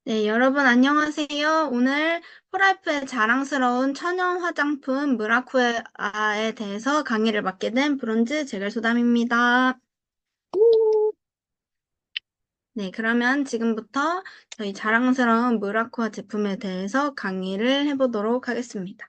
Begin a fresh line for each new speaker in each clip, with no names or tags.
네, 여러분 안녕하세요. 오늘 프라이프의 자랑스러운 천연 화장품 무라쿠아에 대해서 강의를 맡게 된 브론즈 제갈소담입니다. 네, 그러면 지금부터 저희 자랑스러운 무라쿠아 제품에 대해서 강의를 해보도록 하겠습니다.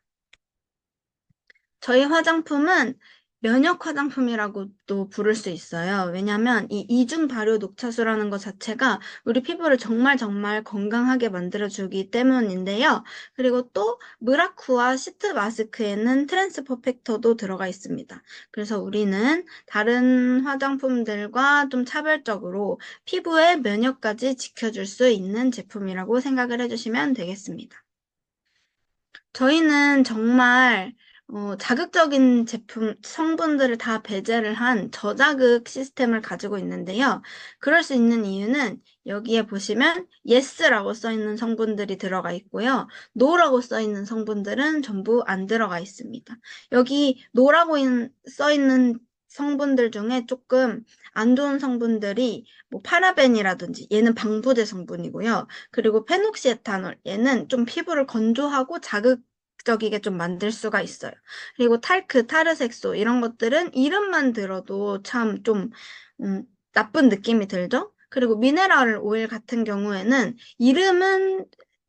저희 화장품은 면역 화장품이라고도 부를 수 있어요. 왜냐하면 이 이중 발효 녹차수라는 것 자체가 우리 피부를 정말 정말 건강하게 만들어주기 때문인데요. 그리고 또 무라쿠아 시트 마스크에는 트랜스 퍼펙터도 들어가 있습니다. 그래서 우리는 다른 화장품들과 좀 차별적으로 피부의 면역까지 지켜줄 수 있는 제품이라고 생각을 해주시면 되겠습니다. 저희는 정말 자극적인 제품, 성분들을 다 배제를 한 저자극 시스템을 가지고 있는데요. 그럴 수 있는 이유는 여기에 보시면 yes라고 써 있는 성분들이 들어가 있고요. no라고 써 있는 성분들은 전부 안 들어가 있습니다. 여기 no라고 써 있는 성분들 중에 조금 안 좋은 성분들이 뭐 파라벤이라든지 얘는 방부제 성분이고요. 그리고 페녹시에탄올 얘는 좀 피부를 건조하고 자극적이게 좀 만들 수가 있어요. 그리고 탈크, 타르색소 이런 것들은 이름만 들어도 참 좀 나쁜 느낌이 들죠? 그리고 미네랄 오일 같은 경우에는 이름은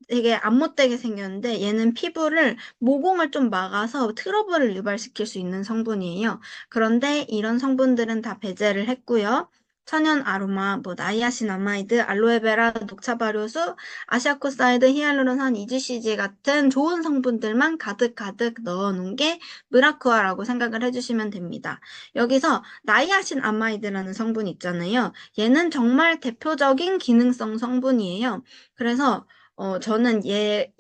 되게 안 못되게 생겼는데 얘는 피부를 모공을 좀 막아서 트러블을 유발시킬 수 있는 성분이에요. 그런데 이런 성분들은 다 배제를 했고요. 천연 아로마, 뭐 나이아신아마이드, 알로에베라, 녹차 발효수, 아시아코사이드, 히알루론산, EGCG 같은 좋은 성분들만 가득가득 넣어놓은 게 무라쿠아라고 생각을 해주시면 됩니다. 여기서 나이아신아마이드라는 성분 있잖아요. 얘는 정말 대표적인 기능성 성분이에요. 그래서 저는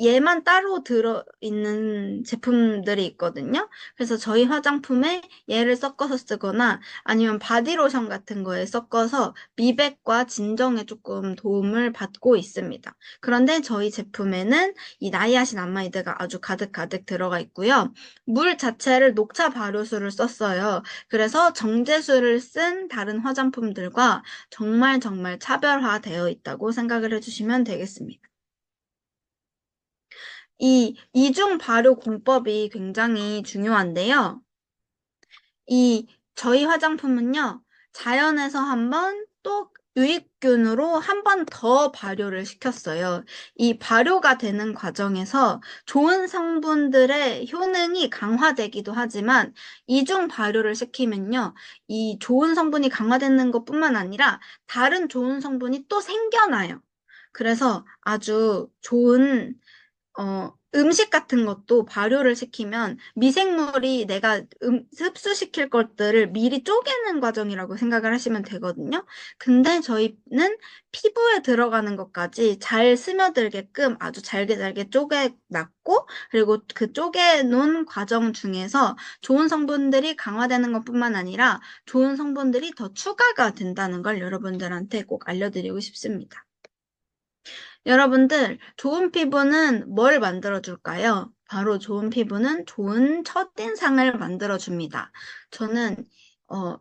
얘만 따로 들어있는 제품들이 있거든요. 그래서 저희 화장품에 얘를 섞어서 쓰거나 아니면 바디로션 같은 거에 섞어서 미백과 진정에 조금 도움을 받고 있습니다. 그런데 저희 제품에는 이 나이아신아마이드가 아주 가득가득 들어가 있고요. 물 자체를 녹차 발효수를 썼어요. 그래서 정제수를 쓴 다른 화장품들과 정말 정말 차별화되어 있다고 생각을 해주시면 되겠습니다. 이 이중 발효 공법이 굉장히 중요한데요. 이 저희 화장품은요, 자연에서 한 번, 또 유익균으로 한 번 더 발효를 시켰어요. 이 발효가 되는 과정에서 좋은 성분들의 효능이 강화되기도 하지만 이중 발효를 시키면요, 이 좋은 성분이 강화되는 것뿐만 아니라 다른 좋은 성분이 또 생겨나요. 그래서 아주 좋은 음식 같은 것도 발효를 시키면 미생물이 내가 흡수시킬 것들을 미리 쪼개는 과정이라고 생각을 하시면 되거든요. 근데 저희는 피부에 들어가는 것까지 잘 스며들게끔 아주 잘게 잘게 쪼개놨고, 그리고 그 쪼개놓은 과정 중에서 좋은 성분들이 강화되는 것뿐만 아니라 좋은 성분들이 더 추가가 된다는 걸 여러분들한테 꼭 알려드리고 싶습니다. 여러분들, 좋은 피부는 뭘 만들어줄까요? 바로 좋은 피부는 좋은 첫인상을 만들어줍니다. 저는, 어,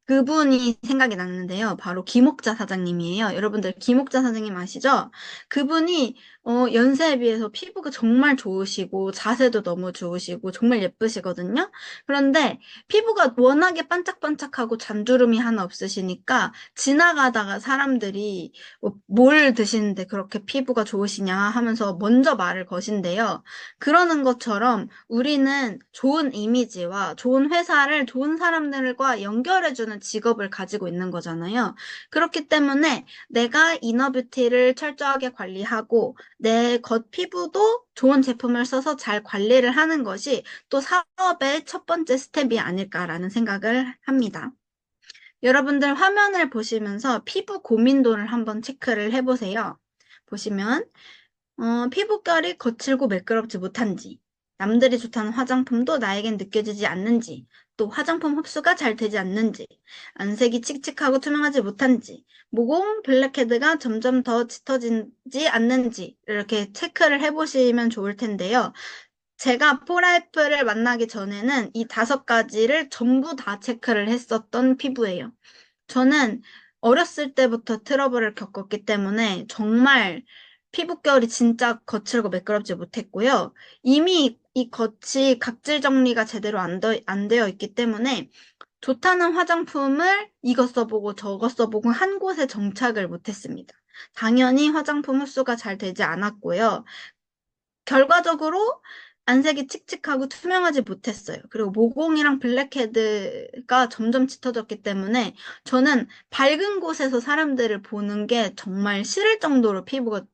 그분이 생각이 났는데요. 바로 김옥자 사장님이에요. 여러분들, 김옥자 사장님 아시죠? 그분이, 연세에 비해서 피부가 정말 좋으시고, 자세도 너무 좋으시고, 정말 예쁘시거든요? 그런데 피부가 워낙에 반짝반짝하고 잔주름이 하나 없으시니까, 지나가다가 사람들이 뭘 드시는데 그렇게 피부가 좋으시냐 하면서 먼저 말을 거신대요. 그러는 것처럼 우리는 좋은 이미지와 좋은 회사를 좋은 사람들과 연결해주는 직업을 가지고 있는 거잖아요. 그렇기 때문에 내가 이너뷰티를 철저하게 관리하고 내 겉 피부도 좋은 제품을 써서 잘 관리를 하는 것이 또 사업의 첫 번째 스텝이 아닐까라는 생각을 합니다. 여러분들 화면을 보시면서 피부 고민도를 한번 체크를 해보세요. 보시면 피부결이 거칠고 매끄럽지 못한지, 남들이 좋다는 화장품도 나에겐 느껴지지 않는지, 또 화장품 흡수가 잘 되지 않는지, 안색이 칙칙하고 투명하지 못한지, 모공 블랙헤드가 점점 더 짙어지지 않는지 이렇게 체크를 해보시면 좋을 텐데요. 제가 포라이프를 만나기 전에는 이 5가지를 전부 다 체크를 했었던 피부예요. 저는 어렸을 때부터 트러블을 겪었기 때문에 정말 피부결이 진짜 거칠고 매끄럽지 못했고요. 이미 이 겉이 각질 정리가 제대로 안 되어 있기 때문에 좋다는 화장품을 이거 써보고 저거 써보고 한 곳에 정착을 못했습니다. 당연히 화장품 흡수가 잘 되지 않았고요. 결과적으로 안색이 칙칙하고 투명하지 못했어요. 그리고 모공이랑 블랙헤드가 점점 짙어졌기 때문에 저는 밝은 곳에서 사람들을 보는 게 정말 싫을 정도로 피부가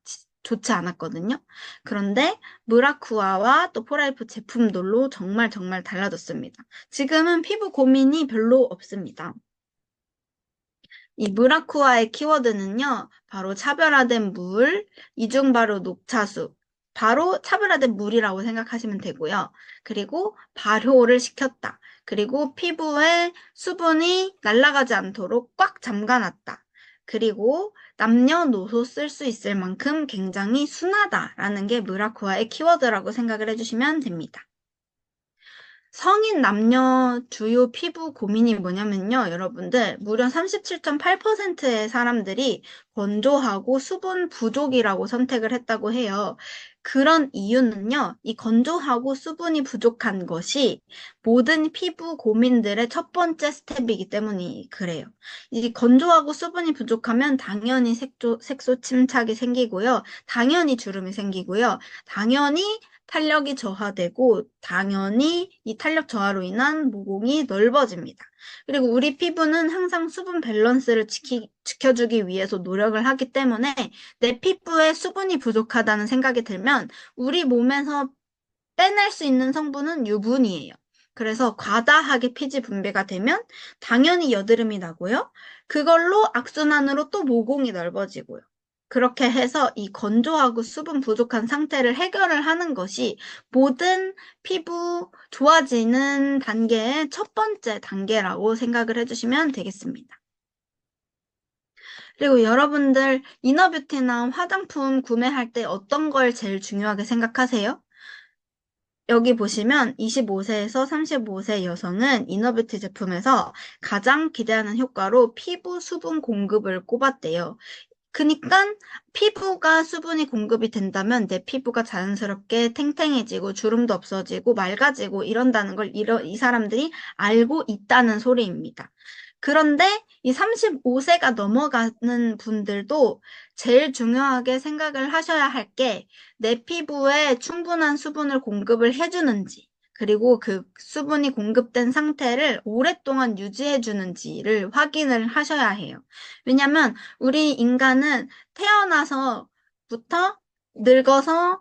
좋지 않았거든요. 그런데 무라쿠아와 또 포라이프 제품들로 정말 정말 달라졌습니다. 지금은 피부 고민이 별로 없습니다. 이 무라쿠아의 키워드는요, 바로 차별화된 물, 이중 발효 녹차수, 바로 차별화된 물이라고 생각하시면 되고요. 그리고 발효를 시켰다. 그리고 피부에 수분이 날아가지 않도록 꽉 잠가놨다. 그리고 남녀노소 쓸 수 있을 만큼 굉장히 순하다라는 게 무라쿠아의 키워드라고 생각을 해주시면 됩니다. 성인 남녀 주요 피부 고민이 뭐냐면요, 여러분들. 무려 37.8%의 사람들이 건조하고 수분 부족이라고 선택을 했다고 해요. 그런 이유는요, 이 건조하고 수분이 부족한 것이 모든 피부 고민들의 첫 번째 스텝이기 때문이 그래요. 이 건조하고 수분이 부족하면 당연히 색소 침착이 생기고요. 당연히 주름이 생기고요. 당연히 탄력이 저하되고 당연히 이 탄력 저하로 인한 모공이 넓어집니다. 그리고 우리 피부는 항상 수분 밸런스를 지켜주기 위해서 노력을 하기 때문에 내 피부에 수분이 부족하다는 생각이 들면 우리 몸에서 빼낼 수 있는 성분은 유분이에요. 그래서 과다하게 피지 분비가 되면 당연히 여드름이 나고요. 그걸로 악순환으로 또 모공이 넓어지고요. 그렇게 해서 이 건조하고 수분 부족한 상태를 해결을 하는 것이 모든 피부 좋아지는 단계의 첫 번째 단계라고 생각을 해주시면 되겠습니다. 그리고 여러분들 이너뷰티나 화장품 구매할 때 어떤 걸 제일 중요하게 생각하세요? 여기 보시면 25세에서 35세 여성은 이너뷰티 제품에서 가장 기대하는 효과로 피부 수분 공급을 꼽았대요. 그니까 피부가 수분이 공급이 된다면 내 피부가 자연스럽게 탱탱해지고 주름도 없어지고 맑아지고 이런다는 걸 이 사람들이 알고 있다는 소리입니다. 그런데 이 35세가 넘어가는 분들도 제일 중요하게 생각을 하셔야 할 게 내 피부에 충분한 수분을 공급을 해주는지, 그리고 그 수분이 공급된 상태를 오랫동안 유지해주는지를 확인을 하셔야 해요. 왜냐면 우리 인간은 태어나서부터 늙어서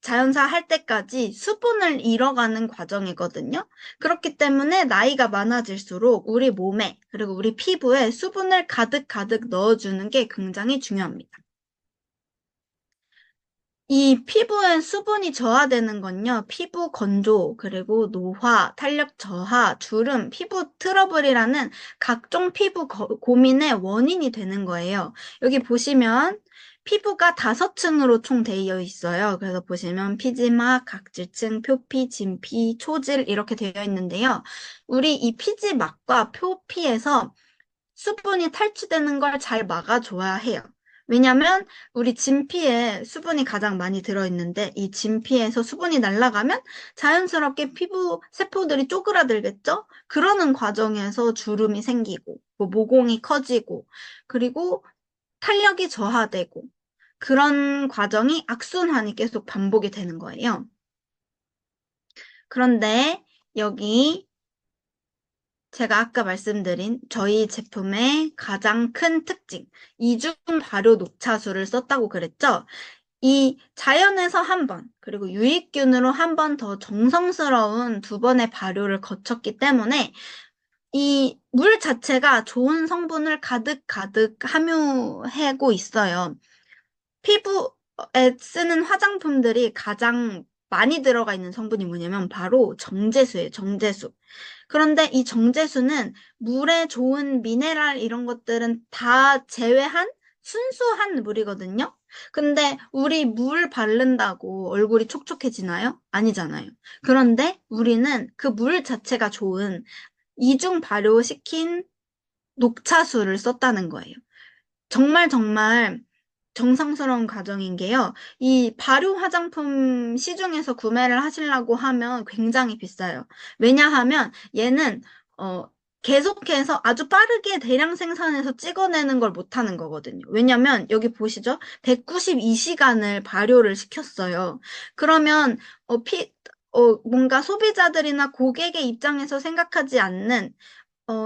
자연사 할 때까지 수분을 잃어가는 과정이거든요. 그렇기 때문에 나이가 많아질수록 우리 몸에, 그리고 우리 피부에 수분을 가득가득 넣어주는 게 굉장히 중요합니다. 이 피부에 수분이 저하되는 건요, 피부 건조, 그리고 노화, 탄력 저하, 주름, 피부 트러블이라는 각종 피부 고민의 원인이 되는 거예요. 여기 보시면 피부가 5층으로 총 되어 있어요. 그래서 보시면 피지막, 각질층, 표피, 진피, 초질 이렇게 되어 있는데요. 우리 이 피지막과 표피에서 수분이 탈취되는 걸 잘 막아줘야 해요. 왜냐면 우리 진피에 수분이 가장 많이 들어있는데 이 진피에서 수분이 날아가면 자연스럽게 피부 세포들이 쪼그라들겠죠? 그러는 과정에서 주름이 생기고 뭐 모공이 커지고 그리고 탄력이 저하되고 그런 과정이 악순환이 계속 반복이 되는 거예요. 그런데 여기 제가 아까 말씀드린 저희 제품의 가장 큰 특징, 이중 발효 녹차수를 썼다고 그랬죠? 이 자연에서 한 번, 그리고 유익균으로 한 번 더 정성스러운 2번의 발효를 거쳤기 때문에 이 물 자체가 좋은 성분을 가득가득 함유하고 있어요. 피부에 쓰는 화장품들이 가장 많이 들어가 있는 성분이 뭐냐면 바로 정제수예요, 정제수. 그런데 이 정제수는 물에 좋은 미네랄 이런 것들은 다 제외한 순수한 물이거든요. 근데 우리 물 바른다고 얼굴이 촉촉해지나요? 아니잖아요. 그런데 우리는 그 물 자체가 좋은 이중 발효시킨 녹차수를 썼다는 거예요. 정말 정말 정성스러운 과정인 게요. 이 발효 화장품 시중에서 구매를 하시려고 하면 굉장히 비싸요. 왜냐하면 얘는 어, 계속해서 아주 빠르게 대량 생산해서 찍어내는 걸 못하는 거거든요. 왜냐면 여기 보시죠. 192시간을 발효를 시켰어요. 그러면 뭔가 소비자들이나 고객의 입장에서 생각하지 않는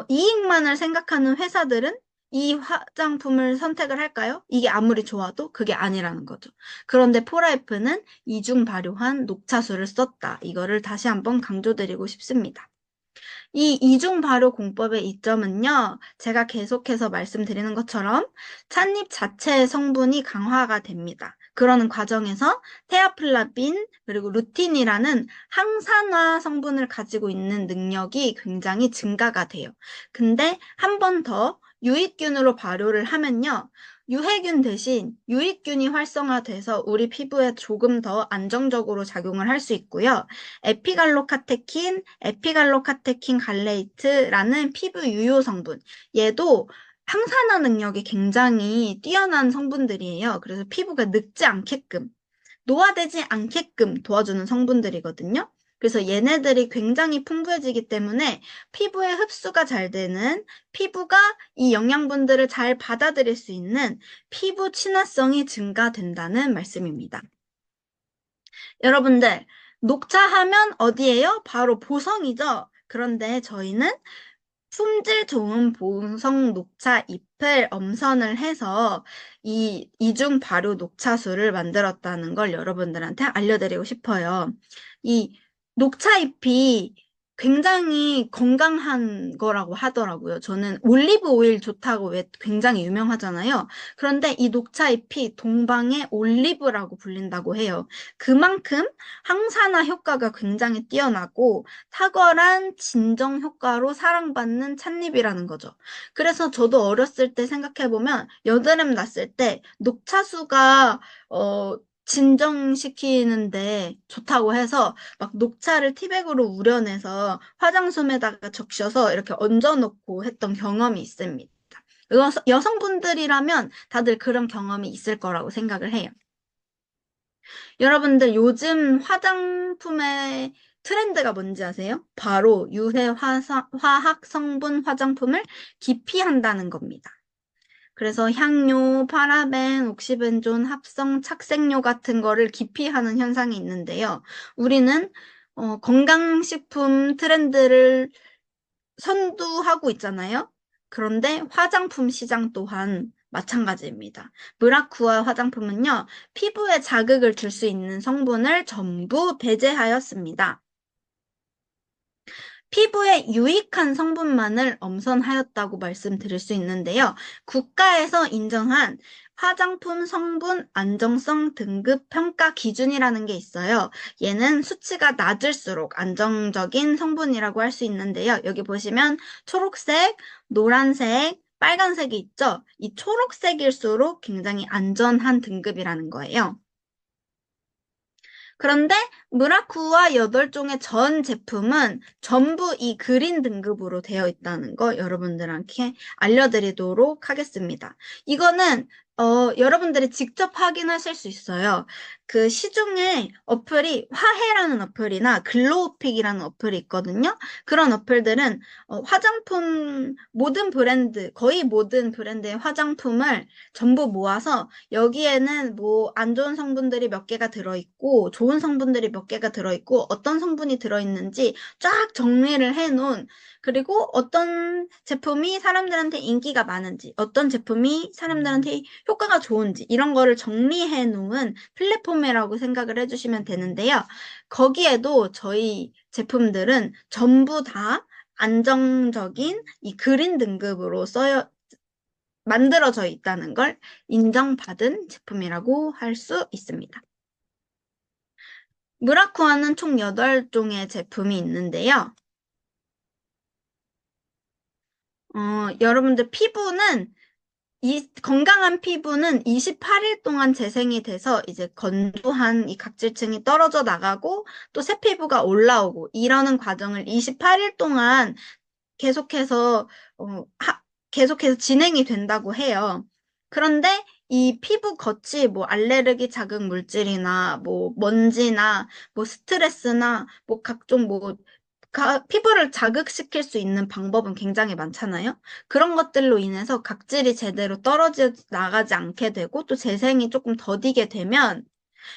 이익만을 생각하는 회사들은 이 화장품을 선택을 할까요? 이게 아무리 좋아도 그게 아니라는 거죠. 그런데 포라이프는 이중 발효한 녹차수를 썼다. 이거를 다시 한번 강조드리고 싶습니다. 이 이중 발효 공법의 이점은요, 제가 계속해서 말씀드리는 것처럼 찻잎 자체의 성분이 강화가 됩니다. 그러는 과정에서 테아플라빈 그리고 루틴이라는 항산화 성분을 가지고 있는 능력이 굉장히 증가가 돼요. 근데 한 번 더 유익균으로 발효를 하면요, 유해균 대신 유익균이 활성화돼서 우리 피부에 조금 더 안정적으로 작용을 할 수 있고요. 에피갈로카테킨 갈레이트라는 피부 유효 성분. 얘도 항산화 능력이 굉장히 뛰어난 성분들이에요. 그래서 피부가 늙지 않게끔, 노화되지 않게끔 도와주는 성분들이거든요. 그래서 얘네들이 굉장히 풍부해지기 때문에 피부에 흡수가 잘 되는, 피부가 이 영양분들을 잘 받아들일 수 있는 피부 친화성이 증가된다는 말씀입니다. 여러분들, 녹차 하면 어디예요? 바로 보성이죠. 그런데 저희는 품질 좋은 보성 녹차 잎을 엄선을 해서 이 이중 발효 녹차수를 만들었다는 걸 여러분들한테 알려드리고 싶어요. 이 녹차 잎이 굉장히 건강한 거라고 하더라고요. 저는 올리브 오일 좋다고 왜 굉장히 유명하잖아요. 그런데 이 녹차 잎이 동방의 올리브라고 불린다고 해요. 그만큼 항산화 효과가 굉장히 뛰어나고 탁월한 진정 효과로 사랑받는 찻잎이라는 거죠. 그래서 저도 어렸을 때 생각해보면 여드름 났을 때 녹차수가 진정시키는데 좋다고 해서 막 녹차를 티백으로 우려내서 화장솜에다가 적셔서 이렇게 얹어놓고 했던 경험이 있습니다. 여성분들이라면 다들 그런 경험이 있을 거라고 생각을 해요. 여러분들 요즘 화장품의 트렌드가 뭔지 아세요? 바로 화학 성분 화장품을 기피한다는 겁니다. 그래서 향료, 파라벤, 옥시벤존, 합성, 착색료 같은 거를 기피하는 현상이 있는데요. 우리는 건강식품 트렌드를 선두하고 있잖아요. 그런데 화장품 시장 또한 마찬가지입니다. 뮤라쿠아 화장품은요, 피부에 자극을 줄 수 있는 성분을 전부 배제하였습니다. 피부에 유익한 성분만을 엄선하였다고 말씀드릴 수 있는데요. 국가에서 인정한 화장품 성분 안정성 등급 평가 기준이라는 게 있어요. 얘는 수치가 낮을수록 안정적인 성분이라고 할 수 있는데요. 여기 보시면 초록색, 노란색, 빨간색이 있죠? 이 초록색일수록 굉장히 안전한 등급이라는 거예요. 그런데 무라쿠와 8종의 전 제품은 전부 이 그린 등급으로 되어 있다는 거 여러분들한테 알려드리도록 하겠습니다. 이거는 여러분들이 직접 확인하실 수 있어요. 그 시중에 어플이 화해라는 어플이나 글로우픽이라는 어플이 있거든요. 그런 어플들은 화장품 모든 브랜드, 거의 모든 브랜드의 화장품을 전부 모아서 여기에는 뭐 안 좋은 성분들이 몇 개가 들어있고 좋은 성분들이 몇 개가 들어있고 어떤 성분이 들어있는지 쫙 정리를 해놓은 그리고 어떤 제품이 사람들한테 인기가 많은지 어떤 제품이 사람들한테 효과가 좋은지 이런 거를 정리해 놓은 플랫폼이라고 생각을 해주시면 되는데요. 거기에도 저희 제품들은 전부 다 안정적인 이 그린 등급으로 만들어져 있다는 걸 인정받은 제품이라고 할 수 있습니다. 무라쿠아는 총 8종의 제품이 있는데요. 여러분들 건강한 피부는 28일 동안 재생이 돼서 이제 건조한 이 각질층이 떨어져 나가고 또 새 피부가 올라오고 이러는 과정을 28일 동안 계속해서, 어, 계속해서 진행이 된다고 해요. 그런데 이 피부 겉이 뭐 알레르기 자극 물질이나 뭐 먼지나 뭐 스트레스나 뭐 각종 뭐 피부를 자극시킬 수 있는 방법은 굉장히 많잖아요. 그런 것들로 인해서 각질이 제대로 떨어져 나가지 않게 되고 또 재생이 조금 더디게 되면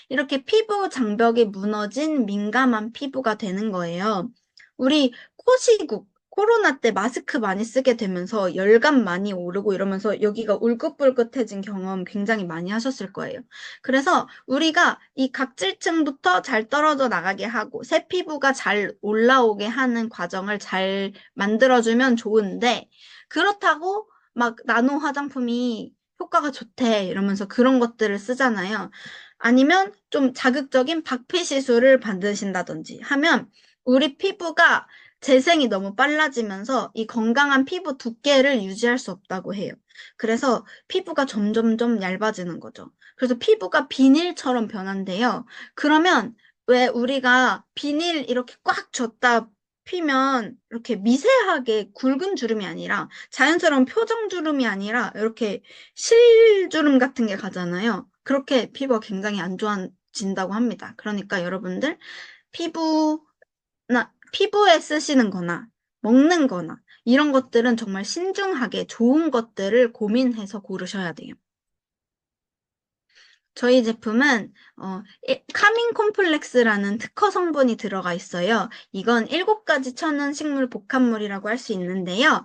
이렇게 피부 장벽이 무너진 민감한 피부가 되는 거예요. 우리 코시국, 코로나 때 마스크 많이 쓰게 되면서 열감 많이 오르고 이러면서 여기가 울긋불긋해진 경험 굉장히 많이 하셨을 거예요. 그래서 우리가 이 각질층부터 잘 떨어져 나가게 하고 새 피부가 잘 올라오게 하는 과정을 잘 만들어주면 좋은데 그렇다고 막 나노 화장품이 효과가 좋대 이러면서 그런 것들을 쓰잖아요. 아니면 좀 자극적인 박피 시술을 받으신다든지 하면 우리 피부가 재생이 너무 빨라지면서 이 건강한 피부 두께를 유지할 수 없다고 해요. 그래서 피부가 점점점 얇아지는 거죠. 그래서 피부가 비닐처럼 변한대요. 그러면 왜 우리가 비닐 이렇게 꽉 줬다 피면 이렇게 미세하게 굵은 주름이 아니라 자연스러운 표정 주름이 아니라 이렇게 실주름 같은 게 가잖아요. 그렇게 피부가 굉장히 안 좋아진다고 합니다. 그러니까 여러분들 피부에 쓰시는 거나 먹는 거나 이런 것들은 정말 신중하게 좋은 것들을 고민해서 고르셔야 돼요. 저희 제품은 카밍 콤플렉스라는 특허 성분이 들어가 있어요. 이건 7가지 천연 식물 복합물이라고 할 수 있는데요.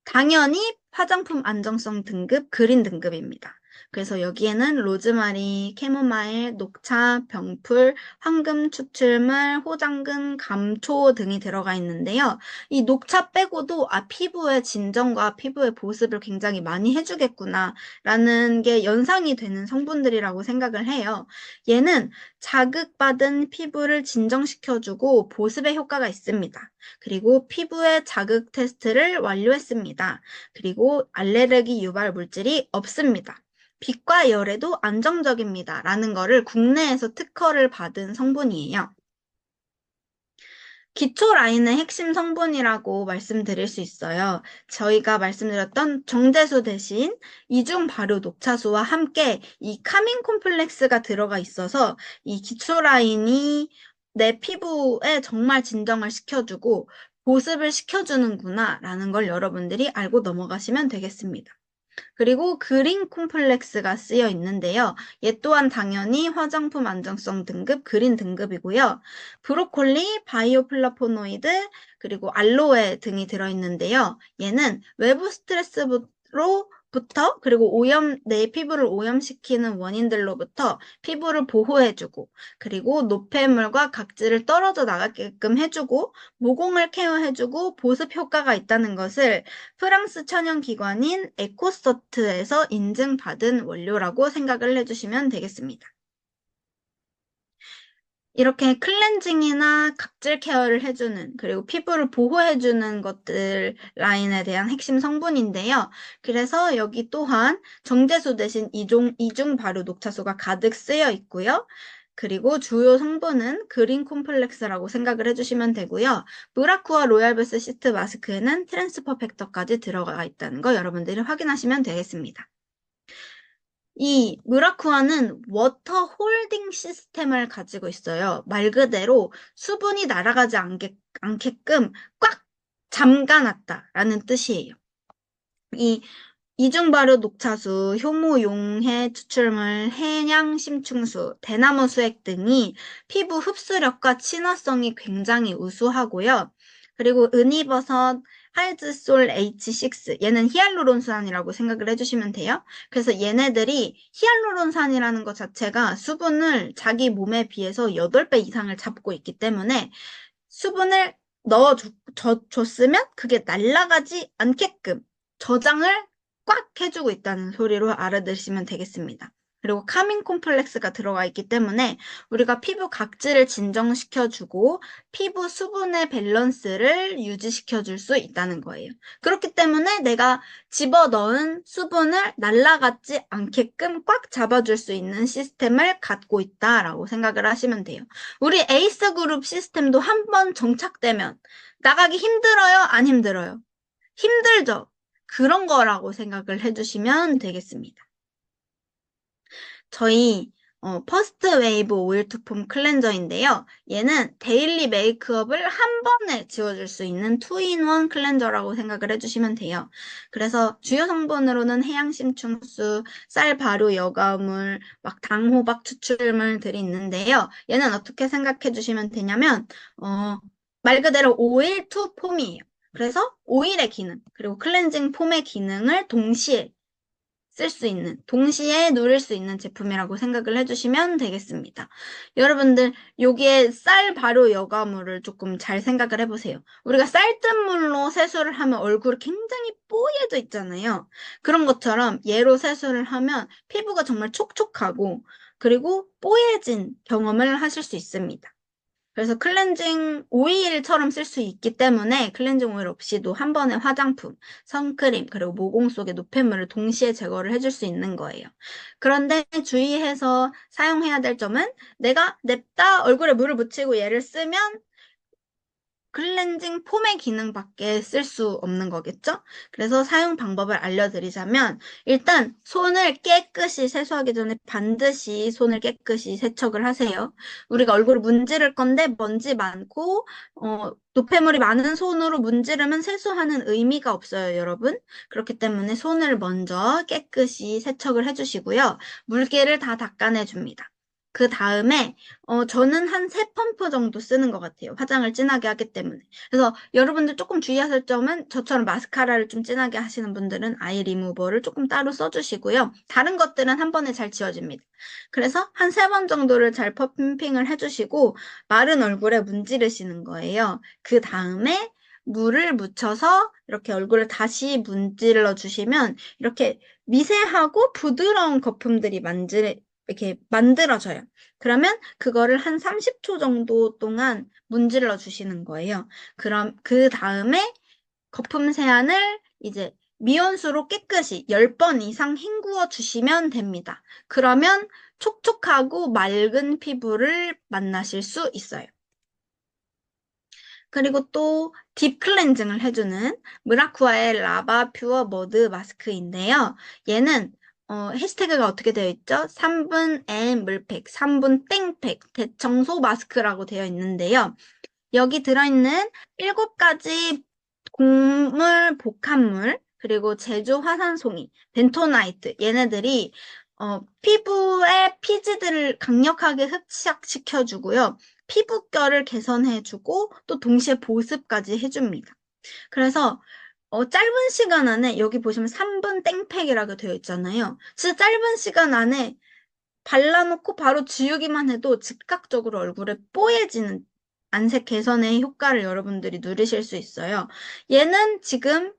당연히 화장품 안정성 등급 그린 등급입니다. 그래서 여기에는 로즈마리, 캐모마일, 녹차, 병풀, 황금 추출물, 호당근, 감초 등이 들어가 있는데요. 이 녹차 빼고도 피부의 진정과 피부의 보습을 굉장히 많이 해주겠구나라는 게 연상이 되는 성분들이라고 생각을 해요. 얘는 자극받은 피부를 진정시켜주고 보습에 효과가 있습니다. 그리고 피부의 자극 테스트를 완료했습니다. 그리고 알레르기 유발 물질이 없습니다. 빛과 열에도 안정적입니다. 라는 거를 국내에서 특허를 받은 성분이에요. 기초 라인의 핵심 성분이라고 말씀드릴 수 있어요. 저희가 말씀드렸던 정제수 대신 이중 발효 녹차수와 함께 이 카밍 콤플렉스가 들어가 있어서 이 기초 라인이 내 피부에 정말 진정을 시켜주고 보습을 시켜주는구나 라는 걸 여러분들이 알고 넘어가시면 되겠습니다. 그리고 그린 콤플렉스가 쓰여 있는데요. 얘 또한 당연히 화장품 안정성 등급 그린 등급이고요. 브로콜리, 바이오플라보노이드, 그리고 알로에 등이 들어있는데요. 얘는 외부 스트레스로 부터 그리고 내 피부를 오염시키는 원인들로부터 피부를 보호해주고 그리고 노폐물과 각질을 떨어져 나가게끔 해주고 모공을 케어해주고 보습 효과가 있다는 것을 프랑스 천연 기관인 에코서트에서 인증받은 원료라고 생각을 해주시면 되겠습니다. 이렇게 클렌징이나 각질 케어를 해주는 그리고 피부를 보호해주는 것들 라인에 대한 핵심 성분인데요. 그래서 여기 또한 정제수 대신 이중 발효 녹차수가 가득 쓰여 있고요. 그리고 주요 성분은 그린 콤플렉스라고 생각을 해주시면 되고요. 브라쿠아 로얄베스 시트 마스크에는 트랜스퍼 팩터까지 들어가 있다는 거 여러분들이 확인하시면 되겠습니다. 이 무라쿠아는 워터 홀딩 시스템을 가지고 있어요. 말 그대로 수분이 날아가지 않게끔 꽉 잠가놨다라는 뜻이에요. 이 이중발효 녹차수, 효모 용해 추출물, 해양 심층수, 대나무 수액 등이 피부 흡수력과 친화성이 굉장히 우수하고요. 그리고 은이버섯, 하이즈솔 H6, 얘는 히알루론산이라고 생각을 해주시면 돼요. 그래서 얘네들이 히알루론산이라는 것 자체가 수분을 자기 몸에 비해서 8배 이상을 잡고 있기 때문에 수분을 넣어줬으면 그게 날아가지 않게끔 저장을 꽉 해주고 있다는 소리로 알아두시면 되겠습니다. 그리고 카밍 콤플렉스가 들어가 있기 때문에 우리가 피부 각질을 진정시켜주고 피부 수분의 밸런스를 유지시켜줄 수 있다는 거예요. 그렇기 때문에 내가 집어넣은 수분을 날아가지 않게끔 꽉 잡아줄 수 있는 시스템을 갖고 있다라고 생각을 하시면 돼요. 우리 에이스 그룹 시스템도 한번 정착되면 나가기 힘들어요? 안 힘들어요? 힘들죠? 그런 거라고 생각을 해주시면 되겠습니다. 저희 퍼스트 웨이브 오일 투폼 클렌저인데요. 얘는 데일리 메이크업을 한 번에 지워줄 수 있는 투인원 클렌저라고 생각을 해주시면 돼요. 그래서 주요 성분으로는 해양심층수, 쌀 발효 여과물, 막 당호박 추출물들이 있는데요. 얘는 어떻게 생각해 주시면 되냐면 말 그대로 오일 투 폼이에요. 그래서 오일의 기능, 그리고 클렌징 폼의 기능을 동시에 쓸 수 있는, 동시에 누릴 수 있는 제품이라고 생각을 해주시면 되겠습니다. 여러분들, 여기에 쌀 발효 여과물을 조금 잘 생각을 해보세요. 우리가 쌀뜨물로 세수를 하면 얼굴이 굉장히 뽀얘져 있잖아요. 그런 것처럼 얘로 세수를 하면 피부가 정말 촉촉하고, 그리고 뽀얘진 경험을 하실 수 있습니다. 그래서 클렌징 오일처럼 쓸 수 있기 때문에 클렌징 오일 없이도 한 번에 화장품, 선크림, 그리고 모공 속의 노폐물을 동시에 제거를 해줄 수 있는 거예요. 그런데 주의해서 사용해야 될 점은 내가 냅다 얼굴에 물을 묻히고 얘를 쓰면 클렌징 폼의 기능밖에 쓸 수 없는 거겠죠? 그래서 사용 방법을 알려드리자면 일단 손을 깨끗이 세수하기 전에 반드시 손을 깨끗이 세척을 하세요. 우리가 얼굴을 문지를 건데 먼지 많고 노폐물이 많은 손으로 문지르면 세수하는 의미가 없어요, 여러분. 그렇기 때문에 손을 먼저 깨끗이 세척을 해주시고요. 물기를 다 닦아내줍니다. 그 다음에 저는 한 3펌프 정도 쓰는 것 같아요. 화장을 진하게 하기 때문에. 그래서 여러분들 조금 주의하실 점은 저처럼 마스카라를 좀 진하게 하시는 분들은 아이 리무버를 조금 따로 써주시고요. 다른 것들은 한 번에 잘 지워집니다. 그래서 한 3번 정도를 잘 펌핑을 해주시고 마른 얼굴에 문지르시는 거예요. 그 다음에 물을 묻혀서 이렇게 얼굴을 다시 문질러 주시면 이렇게 미세하고 부드러운 거품들이 이렇게 만들어져요. 그러면 그거를 한 30초 정도 동안 문질러 주시는 거예요. 그럼 그 다음에 거품 세안을 이제 미온수로 깨끗이 10번 이상 헹구어 주시면 됩니다. 그러면 촉촉하고 맑은 피부를 만나실 수 있어요. 그리고 또 딥 클렌징을 해주는 므라쿠아의 라바 퓨어 머드 마스크인데요. 얘는 해시태그가 어떻게 되어 있죠? 3분 N 물팩, 3분 땡팩, 대청소 마스크라고 되어 있는데요. 여기 들어있는 7가지 곡물 복합물, 그리고 제주 화산송이, 벤토나이트, 얘네들이 피부의 피지들을 강력하게 흡착시켜주고요. 피부결을 개선해주고 또 동시에 보습까지 해줍니다. 그래서 짧은 시간 안에 여기 보시면 3분 땡팩이라고 되어 있잖아요. 진짜 짧은 시간 안에 발라놓고 바로 지우기만 해도 즉각적으로 얼굴에 뽀얘지는 안색 개선의 효과를 여러분들이 누리실 수 있어요. 얘는 지금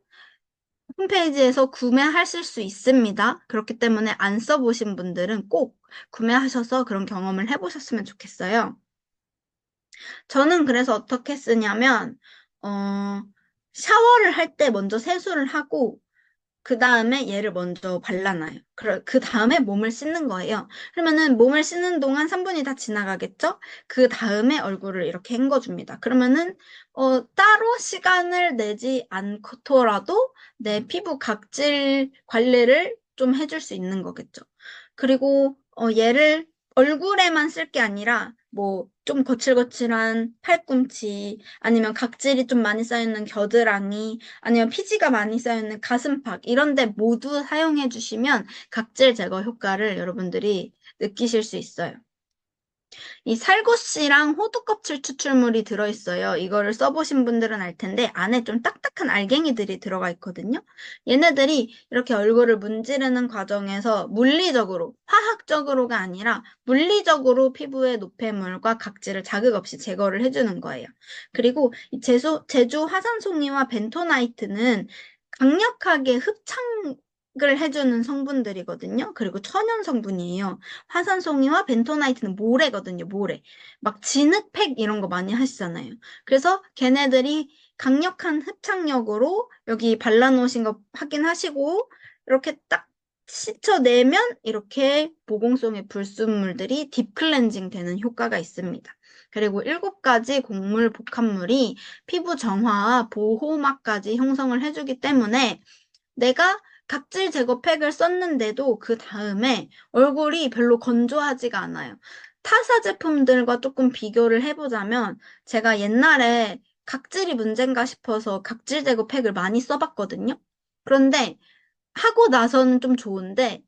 홈페이지에서 구매하실 수 있습니다. 그렇기 때문에 안 써보신 분들은 꼭 구매하셔서 그런 경험을 해보셨으면 좋겠어요. 저는 그래서 어떻게 쓰냐면, 샤워를 할 때 먼저 세수를 하고, 그 다음에 얘를 먼저 발라놔요. 그 다음에 몸을 씻는 거예요. 그러면은 몸을 씻는 동안 3분이 다 지나가겠죠? 그 다음에 얼굴을 이렇게 헹궈줍니다. 그러면은, 따로 시간을 내지 않더라도 내 피부 각질 관리를 좀 해줄 수 있는 거겠죠. 그리고, 얘를 얼굴에만 쓸 게 아니라, 뭐, 좀 거칠거칠한 팔꿈치, 아니면 각질이 좀 많이 쌓여있는 겨드랑이, 아니면 피지가 많이 쌓여있는 가슴팍, 이런 데 모두 사용해 주시면 각질 제거 효과를 여러분들이 느끼실 수 있어요. 이 살구씨랑 호두껍질 추출물이 들어있어요. 이거를 써보신 분들은 알 텐데 안에 좀 딱딱한 알갱이들이 들어가 있거든요. 얘네들이 이렇게 얼굴을 문지르는 과정에서 물리적으로, 화학적으로가 아니라 물리적으로 피부의 노폐물과 각질을 자극 없이 제거를 해주는 거예요. 그리고 이 제주 화산송이와 벤토나이트는 강력하게 흡착을 해주는 성분들이거든요. 그리고 천연 성분이에요. 화산송이와 벤토나이트는 모래거든요, 모래. 막 진흙팩 이런 거 많이 하시잖아요. 그래서 걔네들이 강력한 흡착력으로 여기 발라놓으신 거 확인하시고 이렇게 딱 씻어내면 이렇게 모공속의 불순물들이 딥 클렌징 되는 효과가 있습니다. 그리고 7가지 곡물 복합물이 피부 정화와 보호막까지 형성을 해주기 때문에 내가 각질 제거 팩을 썼는데도 그 다음에 얼굴이 별로 건조하지가 않아요. 타사 제품들과 조금 비교를 해보자면 제가 옛날에 각질이 문제인가 싶어서 각질 제거 팩을 많이 써봤거든요. 그런데 하고 나서는 좀 좋은데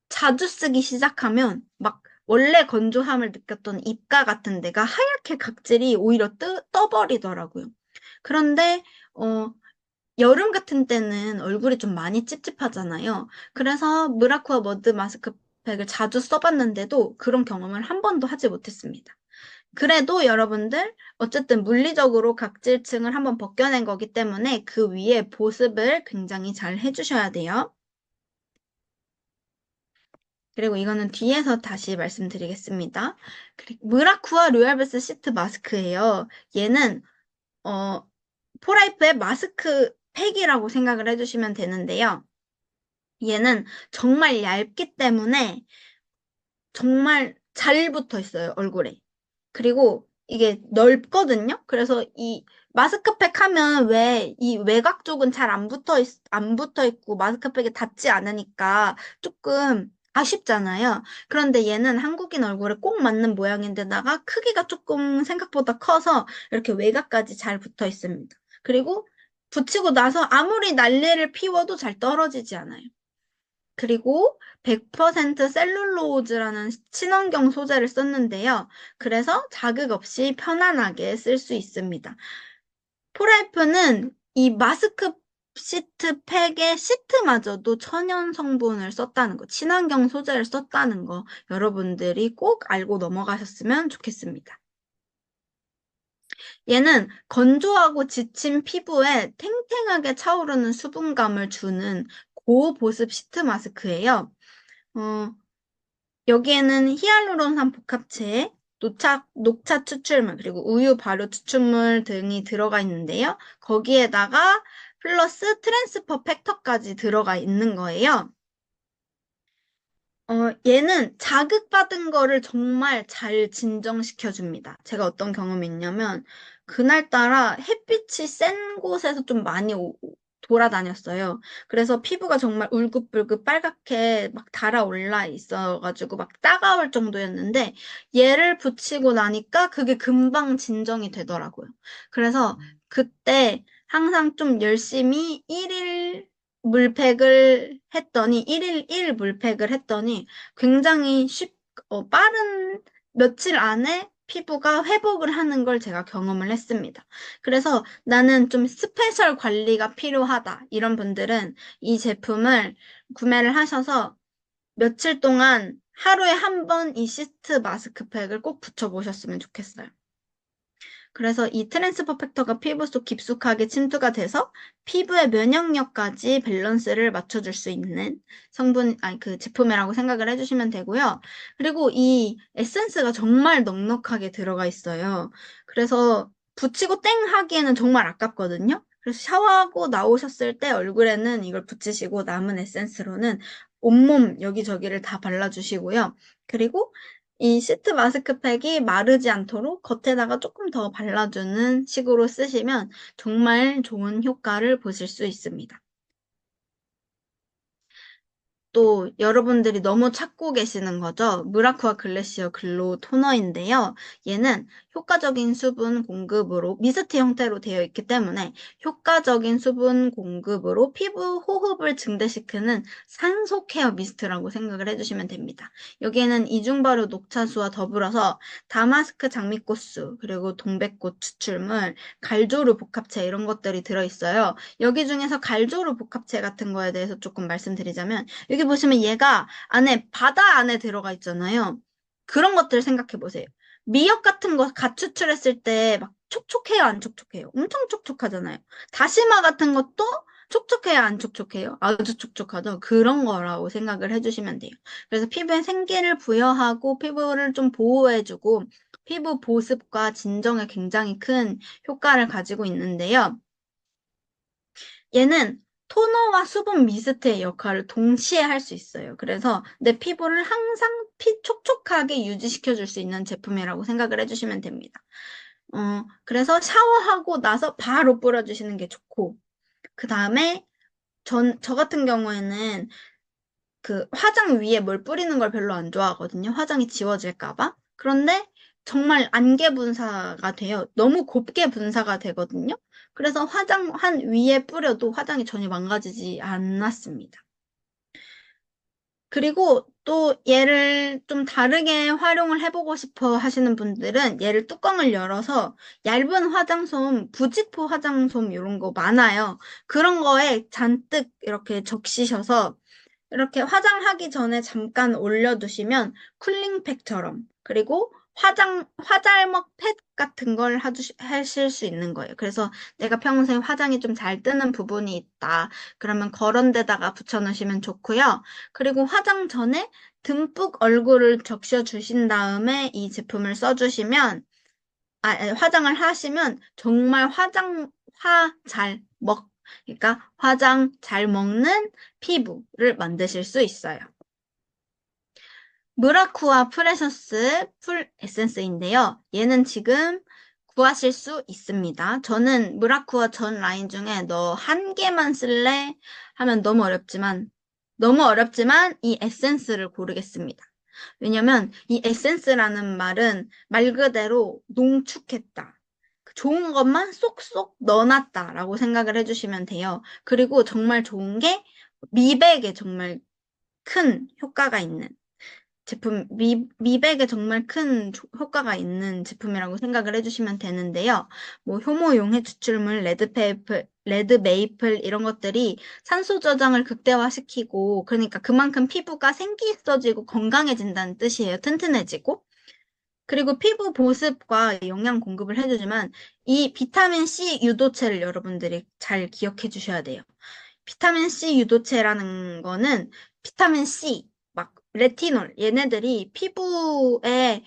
자주 쓰기 시작하면 막 원래 건조함을 느꼈던 입가 같은 데가 하얗게 각질이 오히려 떠버리더라고요. 그런데 여름 같은 때는 얼굴이 좀 많이 찝찝하잖아요. 그래서 무라쿠아 머드 마스크팩을 자주 써봤는데도 그런 경험을 한 번도 하지 못했습니다. 그래도 여러분들 어쨌든 물리적으로 각질층을 한번 벗겨낸 거기 때문에 그 위에 보습을 굉장히 잘 해주셔야 돼요. 그리고 이거는 뒤에서 다시 말씀드리겠습니다. 그리고 무라쿠아 로얄베스 시트 마스크예요. 얘는 포라이프의 마스크 팩이라고 생각을 해주시면 되는데요. 얘는 정말 얇기 때문에 정말 잘 붙어 있어요, 얼굴에. 그리고 이게 넓거든요? 그래서 이 마스크팩 하면 왜 이 외곽 쪽은 잘 안 붙어 있고 마스크팩에 닿지 않으니까 조금 아쉽잖아요. 그런데 얘는 한국인 얼굴에 꼭 맞는 모양인데다가 크기가 조금 생각보다 커서 이렇게 외곽까지 잘 붙어 있습니다. 그리고 붙이고 나서 아무리 난리를 피워도 잘 떨어지지 않아요. 그리고 100% 셀룰로즈라는 친환경 소재를 썼는데요. 그래서 자극 없이 편안하게 쓸 수 있습니다. 포라이프는 이 마스크 시트 팩의 시트마저도 천연 성분을 썼다는 거, 친환경 소재를 썼다는 거 여러분들이 꼭 알고 넘어가셨으면 좋겠습니다. 얘는 건조하고 지친 피부에 탱탱하게 차오르는 수분감을 주는 고보습 시트 마스크예요. 어, 여기에는 히알루론산 복합체, 녹차 추출물, 그리고 우유 발효 추출물 등이 들어가 있는데요. 거기에다가 플러스 트랜스퍼 팩터까지 들어가 있는 거예요. 얘는 자극받은 거를 정말 잘 진정시켜줍니다. 제가 어떤 경험이 있냐면, 그날따라 햇빛이 센 곳에서 좀 많이 돌아다녔어요. 그래서 피부가 정말 울긋불긋 빨갛게 막 달아올라 있어가지고 막 따가울 정도였는데, 얘를 붙이고 나니까 그게 금방 진정이 되더라고요. 그래서 그때 항상 좀 열심히 일일 1 물팩을 했더니 굉장히 빠른 며칠 안에 피부가 회복을 하는 걸 제가 경험을 했습니다. 그래서 나는 좀 스페셜 관리가 필요하다. 이런 분들은 이 제품을 구매를 하셔서 며칠 동안 하루에 한 번 이 시트 마스크팩을 꼭 붙여보셨으면 좋겠어요. 그래서 이 트랜스퍼 팩터가 피부 속 깊숙하게 침투가 돼서 피부의 면역력까지 밸런스를 맞춰줄 수 있는 그 제품이라고 생각을 해주시면 되고요. 그리고 이 에센스가 정말 넉넉하게 들어가 있어요. 그래서 붙이고 땡 하기에는 정말 아깝거든요. 그래서 샤워하고 나오셨을 때 얼굴에는 이걸 붙이시고 남은 에센스로는 온몸 여기저기를 다 발라주시고요. 그리고 이 시트 마스크팩이 마르지 않도록 겉에다가 조금 더 발라주는 식으로 쓰시면 정말 좋은 효과를 보실 수 있습니다. 또 여러분들이 너무 찾고 계시는 거죠. 무라쿠아 글래시어 글로우 토너인데요. 얘는 효과적인 수분 공급으로 미스트 형태로 되어 있기 때문에 효과적인 수분 공급으로 피부 호흡을 증대시키는 산소 케어 미스트라고 생각을 해주시면 됩니다. 여기에는 이중발효 녹차수와 더불어서 다마스크 장미꽃수 그리고 동백꽃 추출물, 갈조류 복합체 이런 것들이 들어있어요. 여기 중에서 갈조류 복합체 같은 거에 대해서 조금 말씀드리자면 여기 보시면 얘가 바다 안에 들어가 있잖아요. 그런 것들 생각해 보세요. 미역 같은 거 갓 추출했을 때 막 촉촉해요, 안 촉촉해요? 엄청 촉촉하잖아요. 다시마 같은 것도 촉촉해요, 안 촉촉해요? 아주 촉촉하죠? 그런 거라고 생각을 해주시면 돼요. 그래서 피부에 생기를 부여하고 피부를 좀 보호해주고 피부 보습과 진정에 굉장히 큰 효과를 가지고 있는데요. 얘는 토너와 수분 미스트의 역할을 동시에 할 수 있어요. 그래서 내 피부를 항상 촉촉하게 유지시켜줄 수 있는 제품이라고 생각을 해주시면 됩니다. 그래서 샤워하고 나서 바로 뿌려주시는 게 좋고, 그 다음에 저 같은 경우에는 그 화장 위에 뭘 뿌리는 걸 별로 안 좋아하거든요. 화장이 지워질까 봐. 그런데 정말 안개 분사가 돼요. 너무 곱게 분사가 되거든요. 그래서 화장 위에 뿌려도 화장이 전혀 망가지지 않았습니다. 그리고 또 얘를 좀 다르게 활용을 해보고 싶어 하시는 분들은 얘를 뚜껑을 열어서 얇은 화장솜, 부직포 화장솜 이런 거 많아요. 그런 거에 잔뜩 이렇게 적시셔서 이렇게 화장하기 전에 잠깐 올려두시면 쿨링팩처럼, 그리고 화잘먹 팩 같은 걸 하실 수 있는 거예요. 그래서 내가 평소에 화장이 좀 잘 뜨는 부분이 있다. 그러면 그런 데다가 붙여놓으시면 좋고요. 그리고 화장 전에 듬뿍 얼굴을 적셔 주신 다음에 이 제품을 써주시면, 아니, 화장을 하시면 정말 그러니까 화장 잘 먹는 피부를 만드실 수 있어요. 무라쿠아 프레셔스 풀 에센스인데요. 얘는 지금 구하실 수 있습니다. 저는 무라쿠아 전 라인 중에 너 한 개만 쓸래? 하면 너무 어렵지만 이 에센스를 고르겠습니다. 왜냐면 이 에센스라는 말은 말 그대로 농축했다. 좋은 것만 쏙쏙 넣어놨다라고 생각을 해주시면 돼요. 그리고 정말 좋은 게 미백에 정말 큰 효과가 있는 미백에 정말 큰 효과가 있는 제품이라고 생각을 해주시면 되는데요. 뭐, 효모 용해 추출물, 레드 메이플, 이런 것들이 산소 저장을 극대화시키고, 그러니까 그만큼 피부가 생기 있어지고 건강해진다는 뜻이에요. 튼튼해지고. 그리고 피부 보습과 영양 공급을 해주지만, 이 비타민 C 유도체를 여러분들이 잘 기억해 주셔야 돼요. 비타민 C 유도체라는 거는 비타민 C, 막 레티놀, 얘네들이 피부에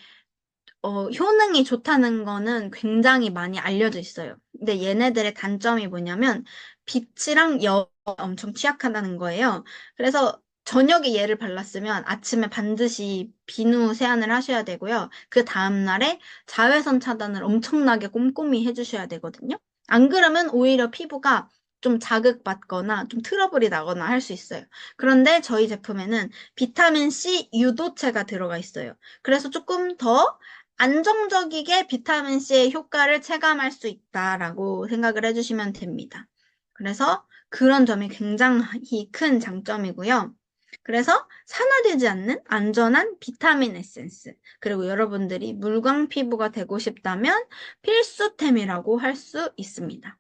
효능이 좋다는 거는 굉장히 많이 알려져 있어요. 근데 얘네들의 단점이 뭐냐면 빛이랑 열 엄청 취약하다는 거예요. 그래서 저녁에 얘를 발랐으면 아침에 반드시 비누 세안을 하셔야 되고요. 그 다음날에 자외선 차단을 엄청나게 꼼꼼히 해주셔야 되거든요. 안 그러면 오히려 피부가 좀 자극받거나 좀 트러블이 나거나 할 수 있어요. 그런데 저희 제품에는 비타민 C 유도체가 들어가 있어요. 그래서 조금 더 안정적이게 비타민C의 효과를 체감할 수 있다라고 생각을 해주시면 됩니다. 그래서 그런 점이 굉장히 큰 장점이고요. 그래서 산화되지 않는 안전한 비타민 에센스. 그리고 여러분들이 물광 피부가 되고 싶다면 필수템이라고 할 수 있습니다.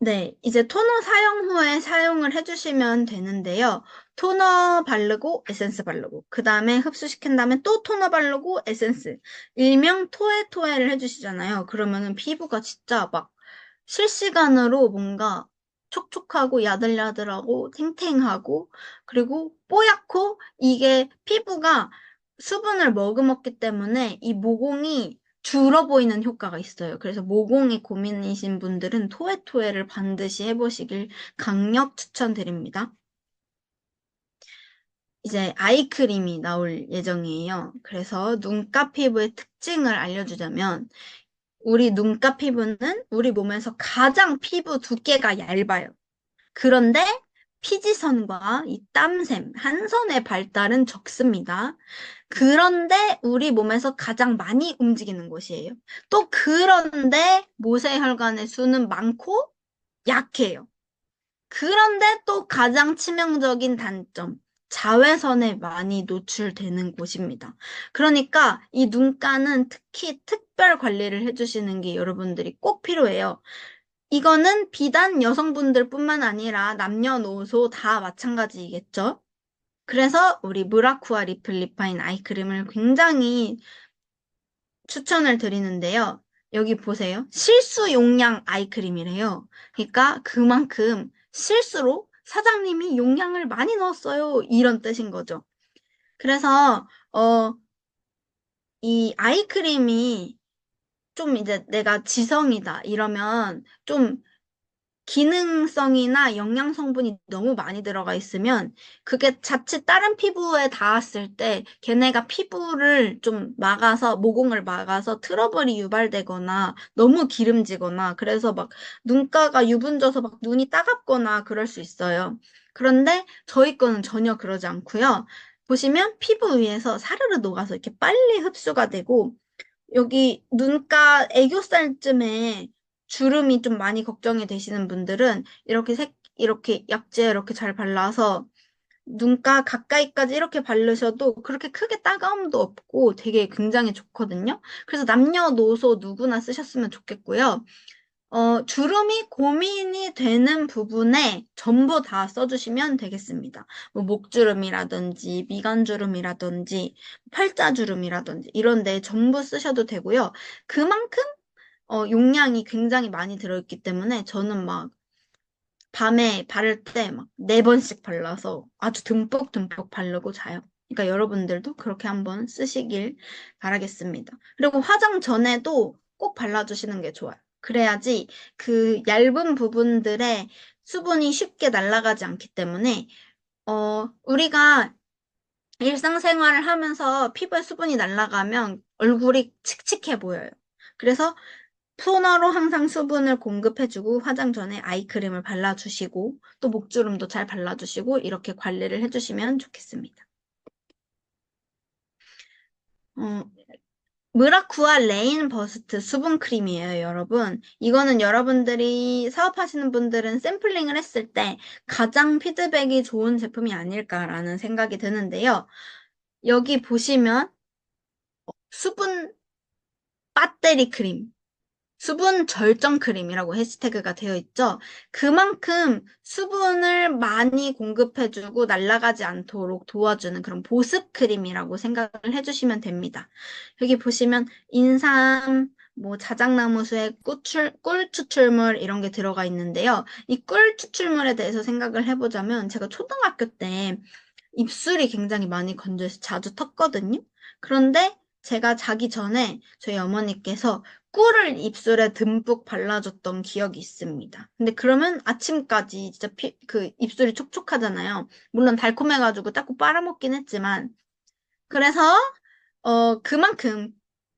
네, 이제 토너 사용 후에 사용을 해주시면 되는데요. 토너 바르고 에센스 바르고 그 다음에 흡수시킨 다음에 또 토너 바르고 에센스, 일명 토해토해를 해주시잖아요. 그러면은 피부가 진짜 막 실시간으로 뭔가 촉촉하고 야들야들하고 탱탱하고 그리고 뽀얗고, 이게 피부가 수분을 머금었기 때문에 이 모공이 줄어 보이는 효과가 있어요. 그래서 모공이 고민이신 분들은 토해토해를 반드시 해보시길 강력 추천드립니다. 이제 아이크림이 나올 예정이에요. 그래서 눈가 피부의 특징을 알려주자면, 우리 눈가 피부는 우리 몸에서 가장 피부 두께가 얇아요. 그런데 피지선과 이 땀샘, 한선의 발달은 적습니다. 그런데 우리 몸에서 가장 많이 움직이는 곳이에요. 또 그런데 모세혈관의 수는 많고 약해요. 그런데 또 가장 치명적인 단점, 자외선에 많이 노출되는 곳입니다. 그러니까 이 눈가는 특히 특별 관리를 해주시는 게 여러분들이 꼭 필요해요. 이거는 비단 여성분들뿐만 아니라 남녀노소 다 마찬가지겠죠? 그래서 우리 무라쿠아 리플 리파인 아이크림을 굉장히 추천을 드리는데요. 여기 보세요. 실수 용량 아이크림이래요. 그러니까 그만큼 실수로 사장님이 용량을 많이 넣었어요. 이런 뜻인 거죠. 그래서 이 아이크림이 좀 이제 내가 지성이다 이러면 좀 기능성이나 영양 성분이 너무 많이 들어가 있으면 그게 자칫 다른 피부에 닿았을 때 걔네가 피부를 좀 막아서 모공을 막아서 트러블이 유발되거나 너무 기름지거나 그래서 막 눈가가 유분져서 막 눈이 따갑거나 그럴 수 있어요. 그런데 저희 거는 전혀 그러지 않고요. 보시면 피부 위에서 사르르 녹아서 이렇게 빨리 흡수가 되고 여기 눈가 애교살쯤에 주름이 좀 많이 걱정이 되시는 분들은 이렇게 약재 이렇게 잘 발라서 눈가 가까이까지 이렇게 바르셔도 그렇게 크게 따가움도 없고 되게 굉장히 좋거든요. 그래서 남녀노소 누구나 쓰셨으면 좋겠고요. 주름이 고민이 되는 부분에 전부 다 써주시면 되겠습니다. 뭐 목주름이라든지 미간주름이라든지 팔자주름이라든지 이런 데 전부 쓰셔도 되고요. 그만큼 용량이 굉장히 많이 들어있기 때문에 저는 막 밤에 바를 때 막 4번씩 발라서 아주 듬뿍듬뿍 바르고 자요. 그러니까 여러분들도 그렇게 한번 쓰시길 바라겠습니다. 그리고 화장 전에도 꼭 발라주시는 게 좋아요. 그래야지 그 얇은 부분들의 수분이 쉽게 날아가지 않기 때문에 우리가 일상생활을 하면서 피부에 수분이 날아가면 얼굴이 칙칙해 보여요. 그래서 토너로 항상 수분을 공급해주고 화장 전에 아이크림을 발라주시고 또 목주름도 잘 발라주시고 이렇게 관리를 해주시면 좋겠습니다. 어, 무라쿠아 레인 버스트 수분 크림이에요, 여러분. 이거는 여러분들이 사업하시는 분들은 샘플링을 했을 때 가장 피드백이 좋은 제품이 아닐까라는 생각이 드는데요. 여기 보시면 수분 배터리 크림, 수분 절정 크림이라고 해시태그가 되어 있죠. 그만큼 수분을 많이 공급해주고 날아가지 않도록 도와주는 그런 보습 크림이라고 생각을 해주시면 됩니다. 여기 보시면 인삼, 뭐 자작나무수의 꿀 추출물 이런 게 들어가 있는데요. 이 꿀 추출물에 대해서 생각을 해보자면 제가 초등학교 때 입술이 굉장히 많이 건조해서 자주 텄거든요. 그런데 제가 자기 전에 저희 어머니께서 꿀을 입술에 듬뿍 발라줬던 기억이 있습니다. 근데 그러면 아침까지 진짜 그 입술이 촉촉하잖아요. 물론 달콤해가지고 자꾸 빨아먹긴 했지만. 그래서,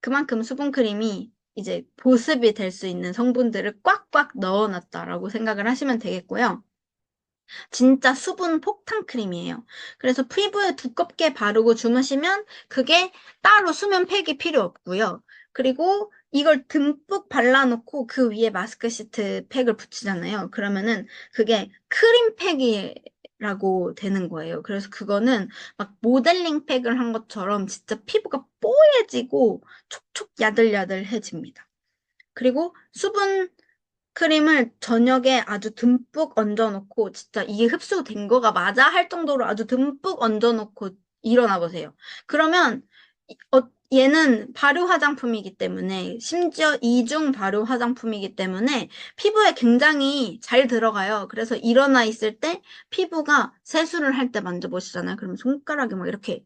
그만큼 수분크림이 이제 보습이 될 수 있는 성분들을 꽉꽉 넣어놨다라고 생각을 하시면 되겠고요. 진짜 수분 폭탄 크림이에요. 그래서 피부에 두껍게 바르고 주무시면 그게 따로 수면 팩이 필요 없고요. 그리고 이걸 듬뿍 발라놓고 그 위에 마스크 시트 팩을 붙이잖아요. 그러면은 그게 크림 팩이라고 되는 거예요. 그래서 그거는 막 모델링 팩을 한 것처럼 진짜 피부가 뽀얘지고 촉촉 야들야들해집니다. 그리고 수분 크림을 저녁에 아주 듬뿍 얹어놓고 진짜 이게 흡수된 거가 맞아 할 정도로 아주 듬뿍 얹어놓고 일어나 보세요. 그러면 얘는 발효 화장품이기 때문에 심지어 이중 발효 화장품이기 때문에 피부에 굉장히 잘 들어가요. 그래서 일어나 있을 때 피부가 세수를 할 때 만져보시잖아요. 그러면 손가락이 막 이렇게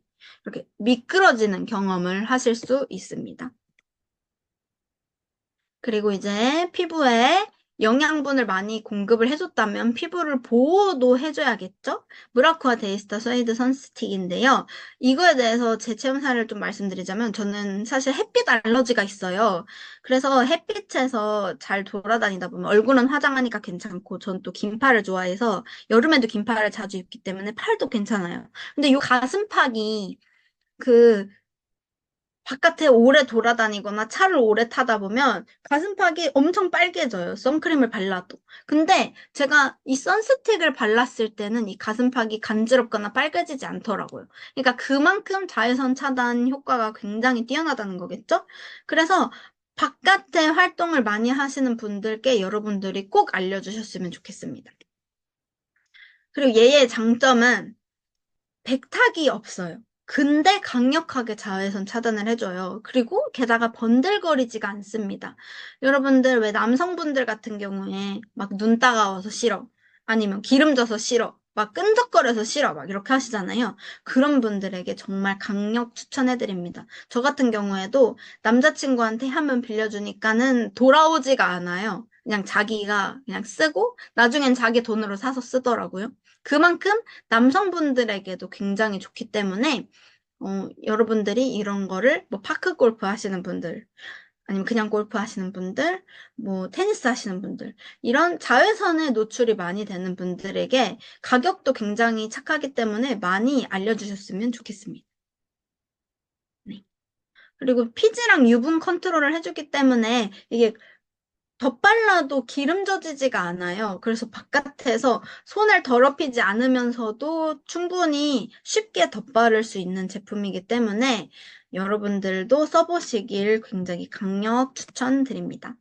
미끄러지는 경험을 하실 수 있습니다. 그리고 이제 피부에 영양분을 많이 공급을 해줬다면 피부를 보호도 해줘야겠죠? 무라쿠아 데이스타 소이드 선스틱인데요. 이거에 대해서 제 체험 사례를 좀 말씀드리자면 저는 사실 햇빛 알러지가 있어요. 그래서 햇빛에서 잘 돌아다니다 보면 얼굴은 화장하니까 괜찮고 전 또 긴팔을 좋아해서 여름에도 긴팔을 자주 입기 때문에 팔도 괜찮아요. 근데 이 가슴팍이 그 바깥에 오래 돌아다니거나 차를 오래 타다 보면 가슴팍이 엄청 빨개져요. 선크림을 발라도. 근데 제가 이 선스틱을 발랐을 때는 이 가슴팍이 간지럽거나 빨개지지 않더라고요. 그러니까 그만큼 자외선 차단 효과가 굉장히 뛰어나다는 거겠죠? 그래서 바깥에 활동을 많이 하시는 분들께 여러분들이 꼭 알려주셨으면 좋겠습니다. 그리고 얘의 장점은 백탁이 없어요. 근데 강력하게 자외선 차단을 해줘요. 그리고 게다가 번들거리지가 않습니다. 여러분들 왜 남성분들 같은 경우에 막 눈 따가워서 싫어. 아니면 기름져서 싫어. 막 끈적거려서 싫어. 막 이렇게 하시잖아요. 그런 분들에게 정말 강력 추천해드립니다. 저 같은 경우에도 남자친구한테 한번 빌려주니까는 돌아오지가 않아요. 그냥 자기가 그냥 쓰고 나중엔 자기 돈으로 사서 쓰더라고요. 그만큼 남성분들에게도 굉장히 좋기 때문에 여러분들이 이런 거를 뭐 파크 골프 하시는 분들 아니면 그냥 골프 하시는 분들, 뭐 테니스 하시는 분들 이런 자외선에 노출이 많이 되는 분들에게 가격도 굉장히 착하기 때문에 많이 알려주셨으면 좋겠습니다. 네. 그리고 피지랑 유분 컨트롤을 해주기 때문에 이게 덧발라도 기름 져지지가 않아요. 그래서 바깥에서 손을 더럽히지 않으면서도 충분히 쉽게 덧바를 수 있는 제품이기 때문에 여러분들도 써보시길 굉장히 강력 추천드립니다.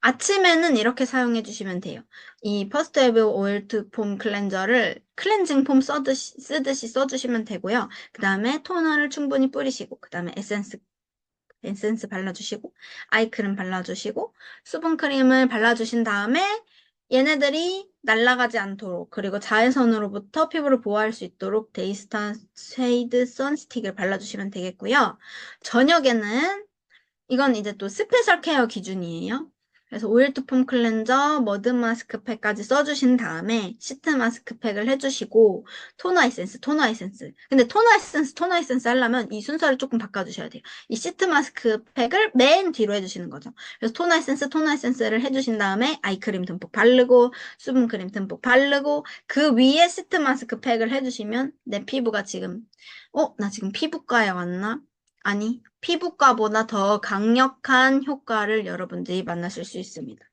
아침에는 이렇게 사용해 주시면 돼요. 이 퍼스트 웨브 오일 투 폼 클렌저를 클렌징 폼 쓰듯이 써주시면 되고요. 그 다음에 토너를 충분히 뿌리시고, 그 다음에 에센스 발라주시고, 아이크림 발라주시고, 수분크림을 발라주신 다음에 얘네들이 날아가지 않도록, 그리고 자외선으로부터 피부를 보호할 수 있도록 데이스타 쉐이드 선스틱을 발라주시면 되겠고요. 저녁에는 이건 이제 또 스페셜 케어 기준이에요. 그래서 오일 투 폼 클렌저, 머드 마스크팩까지 써주신 다음에 시트 마스크팩을 해주시고 토너 에센스. 근데 토너 에센스 하려면 이 순서를 조금 바꿔주셔야 돼요. 이 시트 마스크팩을 맨 뒤로 해주시는 거죠. 그래서 토너 에센스를 해주신 다음에 아이크림 듬뿍 바르고 수분크림 듬뿍 바르고 그 위에 시트 마스크팩을 해주시면 내 피부가 지금 나 지금 피부과에 왔나? 아니, 피부과보다 더 강력한 효과를 여러분들이 만나실 수 있습니다.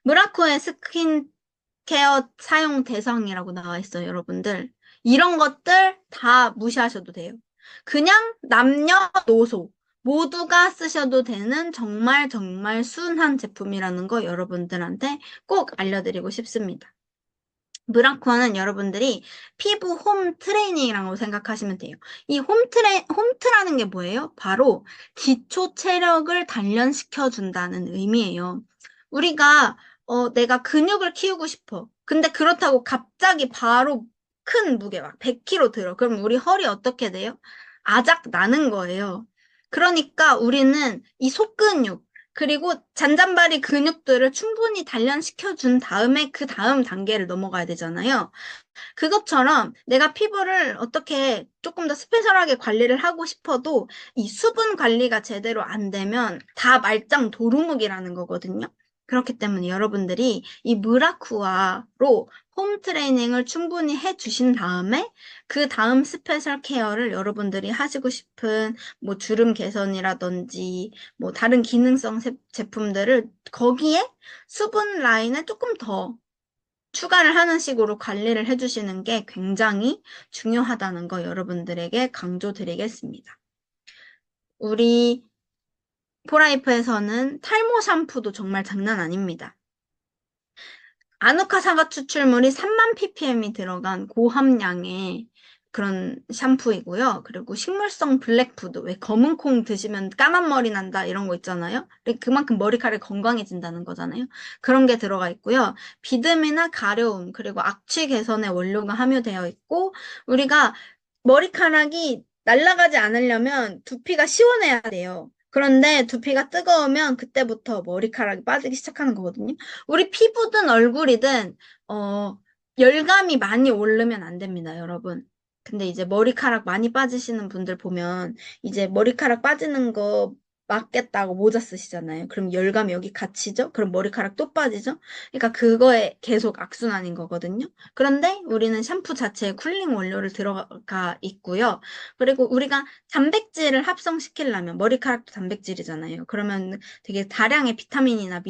무라코의 스킨케어 사용 대상이라고 나와 있어요, 여러분들. 이런 것들 다 무시하셔도 돼요. 그냥 남녀노소 모두가 쓰셔도 되는 정말 정말 순한 제품이라는 거 여러분들한테 꼭 알려드리고 싶습니다. 브라코는 여러분들이 피부 홈 트레이닝이라고 생각하시면 돼요. 이 홈트라는 게 뭐예요? 바로 기초 체력을 단련시켜 준다는 의미예요. 우리가, 내가 근육을 키우고 싶어. 근데 그렇다고 갑자기 바로 큰 무게 막 100kg 들어. 그럼 우리 허리 어떻게 돼요? 아작 나는 거예요. 그러니까 우리는 이 속근육, 그리고 잔잔바리 근육들을 충분히 단련시켜 준 다음에 그 다음 단계를 넘어가야 되잖아요. 그것처럼 내가 피부를 어떻게 조금 더 스페셜하게 관리를 하고 싶어도 이 수분 관리가 제대로 안 되면 다 말짱 도루묵이라는 거거든요. 그렇기 때문에 여러분들이 이 무라쿠아로 홈 트레이닝을 충분히 해 주신 다음에 그 다음 스페셜 케어를 여러분들이 하시고 싶은 뭐 주름 개선이라든지 뭐 다른 기능성 제품들을 거기에 수분 라인을 조금 더 추가를 하는 식으로 관리를 해주시는 게 굉장히 중요하다는 거 여러분들에게 강조드리겠습니다. 우리 포라이프에서는 탈모 샴푸도 정말 장난 아닙니다. 아누카 사과 추출물이 3만 ppm이 들어간 고함량의 그런 샴푸이고요. 그리고 식물성 블랙푸드, 왜 검은 콩 드시면 까만 머리 난다 이런 거 있잖아요. 그만큼 머리카락이 건강해진다는 거잖아요. 그런 게 들어가 있고요. 비듬이나 가려움, 그리고 악취 개선의 원료가 함유되어 있고 우리가 머리카락이 날아가지 않으려면 두피가 시원해야 돼요. 그런데 두피가 뜨거우면 그때부터 머리카락이 빠지기 시작하는 거거든요. 우리 피부든 얼굴이든 열감이 많이 오르면 안 됩니다, 여러분. 근데 이제 머리카락 많이 빠지시는 분들 보면 이제 머리카락 빠지는 거 막겠다고 모자 쓰시잖아요. 그럼 열감이 여기 갇히죠? 그럼 머리카락 또 빠지죠? 그러니까 그거에 계속 악순환인 거거든요. 그런데 우리는 샴푸 자체에 쿨링 원료를 들어가 있고요. 그리고 우리가 단백질을 합성시키려면 머리카락도 단백질이잖아요. 그러면 되게 다량의 비타민이나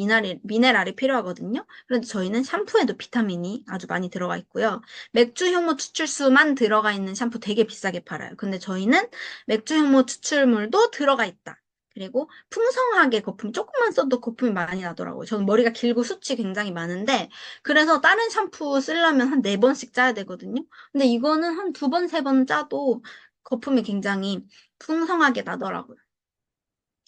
미네랄이 필요하거든요. 그런데 저희는 샴푸에도 비타민이 아주 많이 들어가 있고요. 맥주 효모 추출수만 들어가 있는 샴푸 되게 비싸게 팔아요. 근데 저희는 맥주 효모 추출물도 들어가 있다. 그리고 풍성하게 거품, 조금만 써도 거품이 많이 나더라고요. 저는 머리가 길고 숱이 굉장히 많은데, 그래서 다른 샴푸 쓰려면 한 4번씩 짜야 되거든요. 근데 이거는 한 2번, 3번 짜도 거품이 굉장히 풍성하게 나더라고요.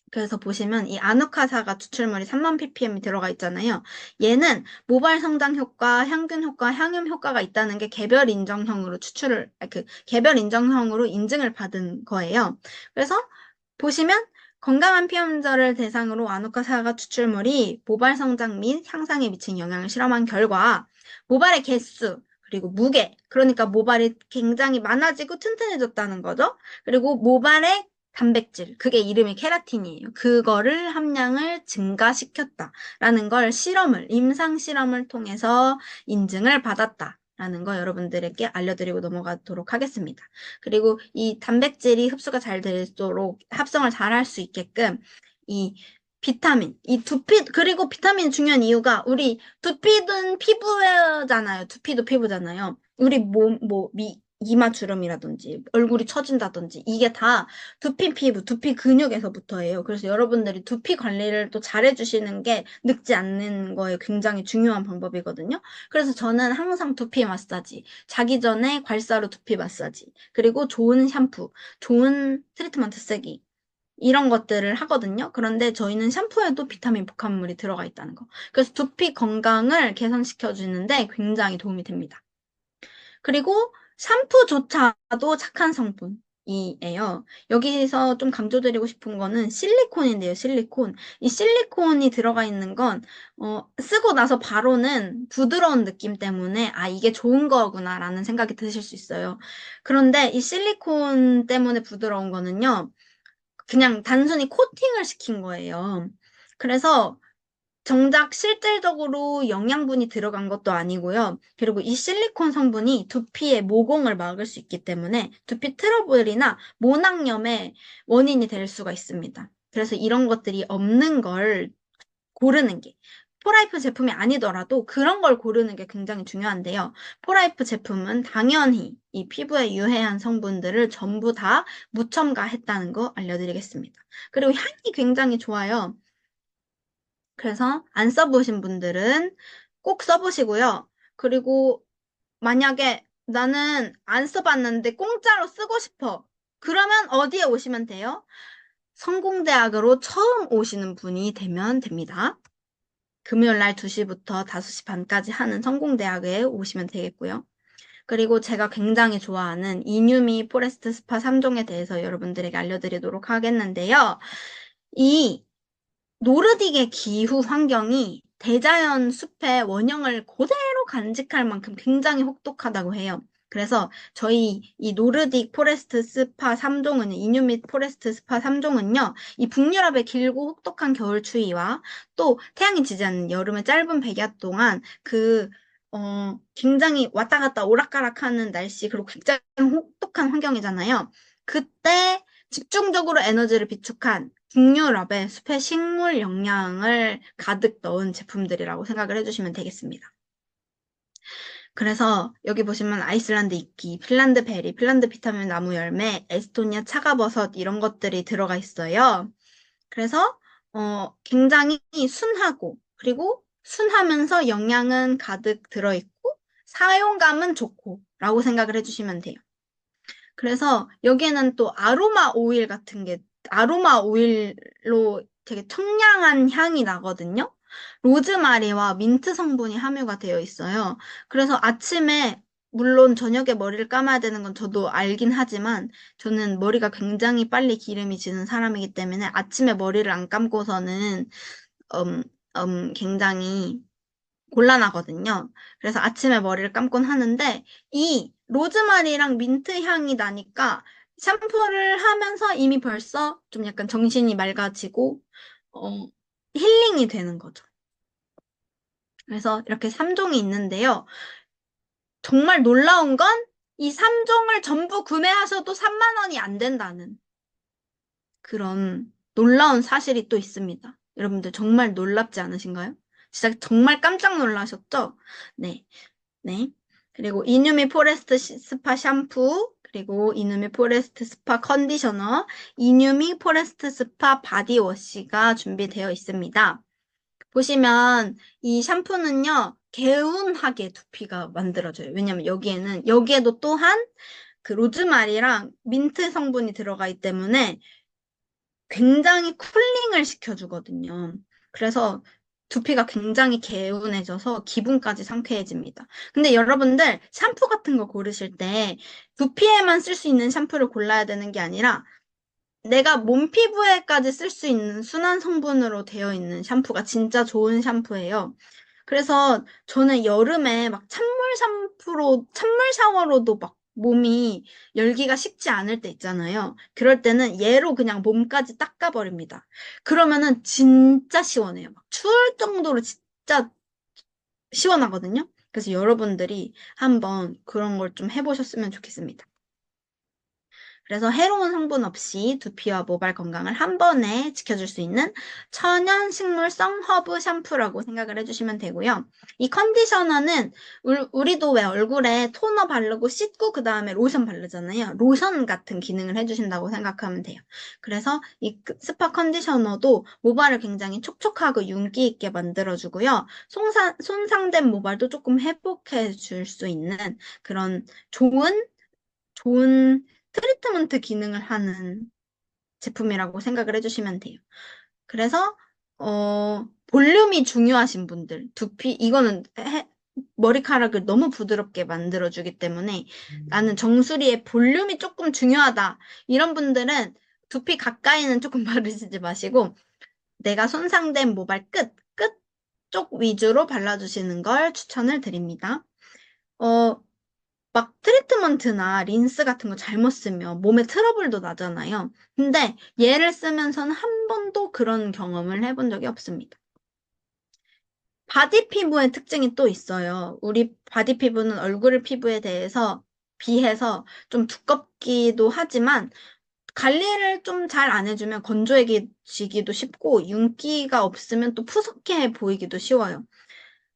그래서 보시면 이 아누카사가 추출물이 3만 ppm이 들어가 있잖아요. 얘는 모발 성장 효과, 향균 효과, 향염 효과가 있다는 게 개별 인정형으로 개별 인정형으로 인증을 받은 거예요. 그래서 보시면 건강한 피임자를 대상으로 아노카 사과 추출물이 모발 성장 및 향상에 미친 영향을 실험한 결과 모발의 개수, 그리고 무게, 그러니까 모발이 굉장히 많아지고 튼튼해졌다는 거죠. 그리고 모발의 단백질, 그게 이름이 케라틴이에요. 그거를 함량을 증가시켰다라는 걸 임상 실험을 통해서 인증을 받았다라는 거 여러분들에게 알려드리고 넘어가도록 하겠습니다. 그리고 이 단백질이 흡수가 잘 되도록 합성을 잘 할 수 있게끔 이 비타민, 그리고 비타민 중요한 이유가 우리 두피는 피부잖아요. 두피도 피부잖아요. 우리 이마 주름이라든지 얼굴이 처진다든지 이게 다 두피 근육에서부터예요. 그래서 여러분들이 두피 관리를 또 잘해주시는 게 늙지 않는 거에 굉장히 중요한 방법이거든요. 그래서 저는 항상 두피 마사지, 자기 전에 괄사로 두피 마사지, 그리고 좋은 샴푸, 좋은 트리트먼트 쓰기, 이런 것들을 하거든요. 그런데 저희는 샴푸에도 비타민 복합물이 들어가 있다는 거. 그래서 두피 건강을 개선시켜주는데 굉장히 도움이 됩니다. 그리고 샴푸조차도 착한 성분이에요. 여기서 좀 강조드리고 싶은 거는 실리콘인데요, 실리콘. 이 실리콘이 들어가 있는 건, 쓰고 나서 바로는 부드러운 느낌 때문에, 아, 이게 좋은 거구나라는 생각이 드실 수 있어요. 그런데 이 실리콘 때문에 부드러운 거는요, 그냥 단순히 코팅을 시킨 거예요. 그래서 정작 실질적으로 영양분이 들어간 것도 아니고요. 그리고 이 실리콘 성분이 두피의 모공을 막을 수 있기 때문에 두피 트러블이나 모낭염의 원인이 될 수가 있습니다. 그래서 이런 것들이 없는 걸 고르는 게, 포라이프 제품이 아니더라도 그런 걸 고르는 게 굉장히 중요한데요. 포라이프 제품은 당연히 이 피부에 유해한 성분들을 전부 다 무첨가했다는 거 알려드리겠습니다. 그리고 향이 굉장히 좋아요. 그래서 안 써보신 분들은 꼭 써보시고요. 그리고 만약에 나는 안 써봤는데 공짜로 쓰고 싶어. 그러면 어디에 오시면 돼요? 성공대학으로 처음 오시는 분이 되면 됩니다. 금요일 날 2시부터 5시 반까지 하는 성공대학에 오시면 되겠고요. 그리고 제가 굉장히 좋아하는 이뉴미 포레스트 스파 3종에 대해서 여러분들에게 알려드리도록 하겠는데요. 이 노르딕의 기후 환경이 대자연 숲의 원형을 그대로 간직할 만큼 굉장히 혹독하다고 해요. 그래서 저희 이 노르딕 포레스트 스파 3종은, 이뉴밋 포레스트 스파 3종은요, 이 북유럽의 길고 혹독한 겨울 추위와 또 태양이 지지 않는 여름의 짧은 백야 동안 굉장히 왔다 갔다 오락가락하는 날씨, 그리고 굉장히 혹독한 환경이잖아요. 그때 집중적으로 에너지를 비축한 북유럽의 숲의 식물 영양을 가득 넣은 제품들이라고 생각을 해주시면 되겠습니다. 그래서 여기 보시면 아이슬란드 이끼, 핀란드 베리, 핀란드 비타민 나무 열매, 에스토니아 차가버섯 이런 것들이 들어가 있어요. 그래서 굉장히 순하고, 그리고 순하면서 영양은 가득 들어있고 사용감은 좋고 라고 생각을 해주시면 돼요. 그래서 여기에는 또 아로마 오일로 되게 청량한 향이 나거든요. 로즈마리와 민트 성분이 함유가 되어 있어요. 그래서 아침에, 물론 저녁에 머리를 감아야 되는 건 저도 알긴 하지만, 저는 머리가 굉장히 빨리 기름이 지는 사람이기 때문에 아침에 머리를 안 감고서는, 굉장히 곤란하거든요. 그래서 아침에 머리를 감곤 하는데 이 로즈마리랑 민트 향이 나니까 샴푸를 하면서 이미 벌써 좀 약간 정신이 맑아지고 어, 힐링이 되는 거죠. 그래서 이렇게 3종이 있는데요. 정말 놀라운 건 이 3종을 전부 구매하셔도 3만 원이 안 된다는 그런 놀라운 사실이 또 있습니다. 여러분들 정말 놀랍지 않으신가요? 진짜 정말 깜짝 놀라셨죠? 네. 네. 그리고 이누미 포레스트 스파 샴푸, 그리고 이누미 포레스트 스파 컨디셔너, 이누미 포레스트 스파 바디워시가 준비되어 있습니다. 보시면 이 샴푸는요, 개운하게 두피가 만들어져요. 왜냐면 여기에도 또한 그 로즈마리랑 민트 성분이 들어가 있기 때문에 굉장히 쿨링을 시켜주거든요. 그래서 두피가 굉장히 개운해져서 기분까지 상쾌해집니다. 근데 여러분들 샴푸 같은 거 고르실 때 두피에만 쓸 수 있는 샴푸를 골라야 되는 게 아니라 내가 몸 피부에까지 쓸 수 있는 순한 성분으로 되어 있는 샴푸가 진짜 좋은 샴푸예요. 그래서 저는 여름에 막 찬물 샤워로도 막 몸이 열기가 식지 않을 때 있잖아요. 그럴 때는 얘로 그냥 몸까지 닦아버립니다. 그러면은 진짜 시원해요. 막 추울 정도로 진짜 시원하거든요. 그래서 여러분들이 한번 그런 걸 좀 해보셨으면 좋겠습니다. 그래서 해로운 성분 없이 두피와 모발 건강을 한 번에 지켜줄 수 있는 천연 식물성 허브 샴푸라고 생각을 해주시면 되고요. 이 컨디셔너는 우리도 왜 얼굴에 토너 바르고 씻고 그 다음에 로션 바르잖아요. 로션 같은 기능을 해주신다고 생각하면 돼요. 그래서 이 스파 컨디셔너도 모발을 굉장히 촉촉하고 윤기 있게 만들어주고요. 손상된 모발도 조금 회복해 줄 수 있는 그런 좋은 트리트먼트 기능을 하는 제품이라고 생각을 해주시면 돼요. 그래서, 볼륨이 중요하신 분들, 이거는 머리카락을 너무 부드럽게 만들어주기 때문에 나는 정수리의 볼륨이 조금 중요하다. 이런 분들은 두피 가까이는 조금 바르시지 마시고 내가 손상된 모발 끝 쪽 위주로 발라주시는 걸 추천을 드립니다. 어, 막 트리트먼트나 린스 같은 거 잘못 쓰면 몸에 트러블도 나잖아요. 근데 얘를 쓰면서는 한 번도 그런 경험을 해본 적이 없습니다. 바디 피부의 특징이 또 있어요. 우리 바디 피부는 얼굴 피부에 대해서 비해서 좀 두껍기도 하지만 관리를 좀 잘 안 해주면 건조해지기도 쉽고 윤기가 없으면 또 푸석해 보이기도 쉬워요.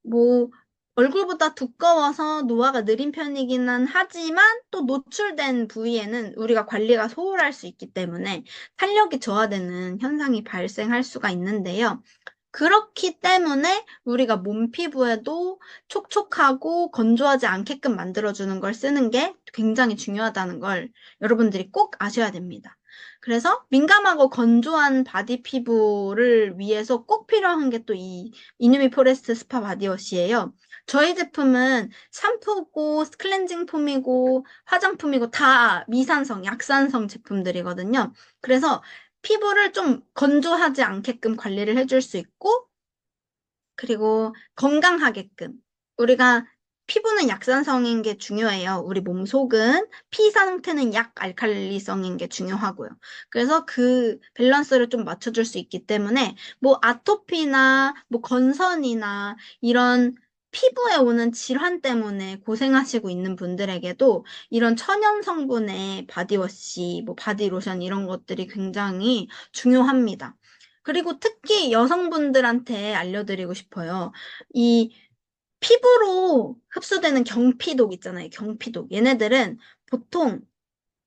뭐, 얼굴보다 두꺼워서 노화가 느린 편이기는 하지만 또 노출된 부위에는 우리가 관리가 소홀할 수 있기 때문에 탄력이 저하되는 현상이 발생할 수가 있는데요. 그렇기 때문에 우리가 몸 피부에도 촉촉하고 건조하지 않게끔 만들어주는 걸 쓰는 게 굉장히 중요하다는 걸 여러분들이 꼭 아셔야 됩니다. 그래서 민감하고 건조한 바디 피부를 위해서 꼭 필요한 게 또 이 이누미 포레스트 스파 바디워시예요. 저희 제품은 샴푸고 클렌징 폼이고 화장품이고 다 미산성, 약산성 제품들이거든요. 그래서 피부를 좀 건조하지 않게끔 관리를 해줄 수 있고, 그리고 건강하게끔. 우리가 피부는 약산성인 게 중요해요. 우리 몸 속은 피 상태는 약 알칼리성인 게 중요하고요. 그래서 그 밸런스를 좀 맞춰줄 수 있기 때문에 뭐 아토피나 뭐 건선이나 이런 피부에 오는 질환 때문에 고생하시고 있는 분들에게도 이런 천연 성분의 바디워시, 뭐 바디로션 이런 것들이 굉장히 중요합니다. 그리고 특히 여성분들한테 알려드리고 싶어요. 이 피부로 흡수되는 경피독 있잖아요. 경피독. 얘네들은 보통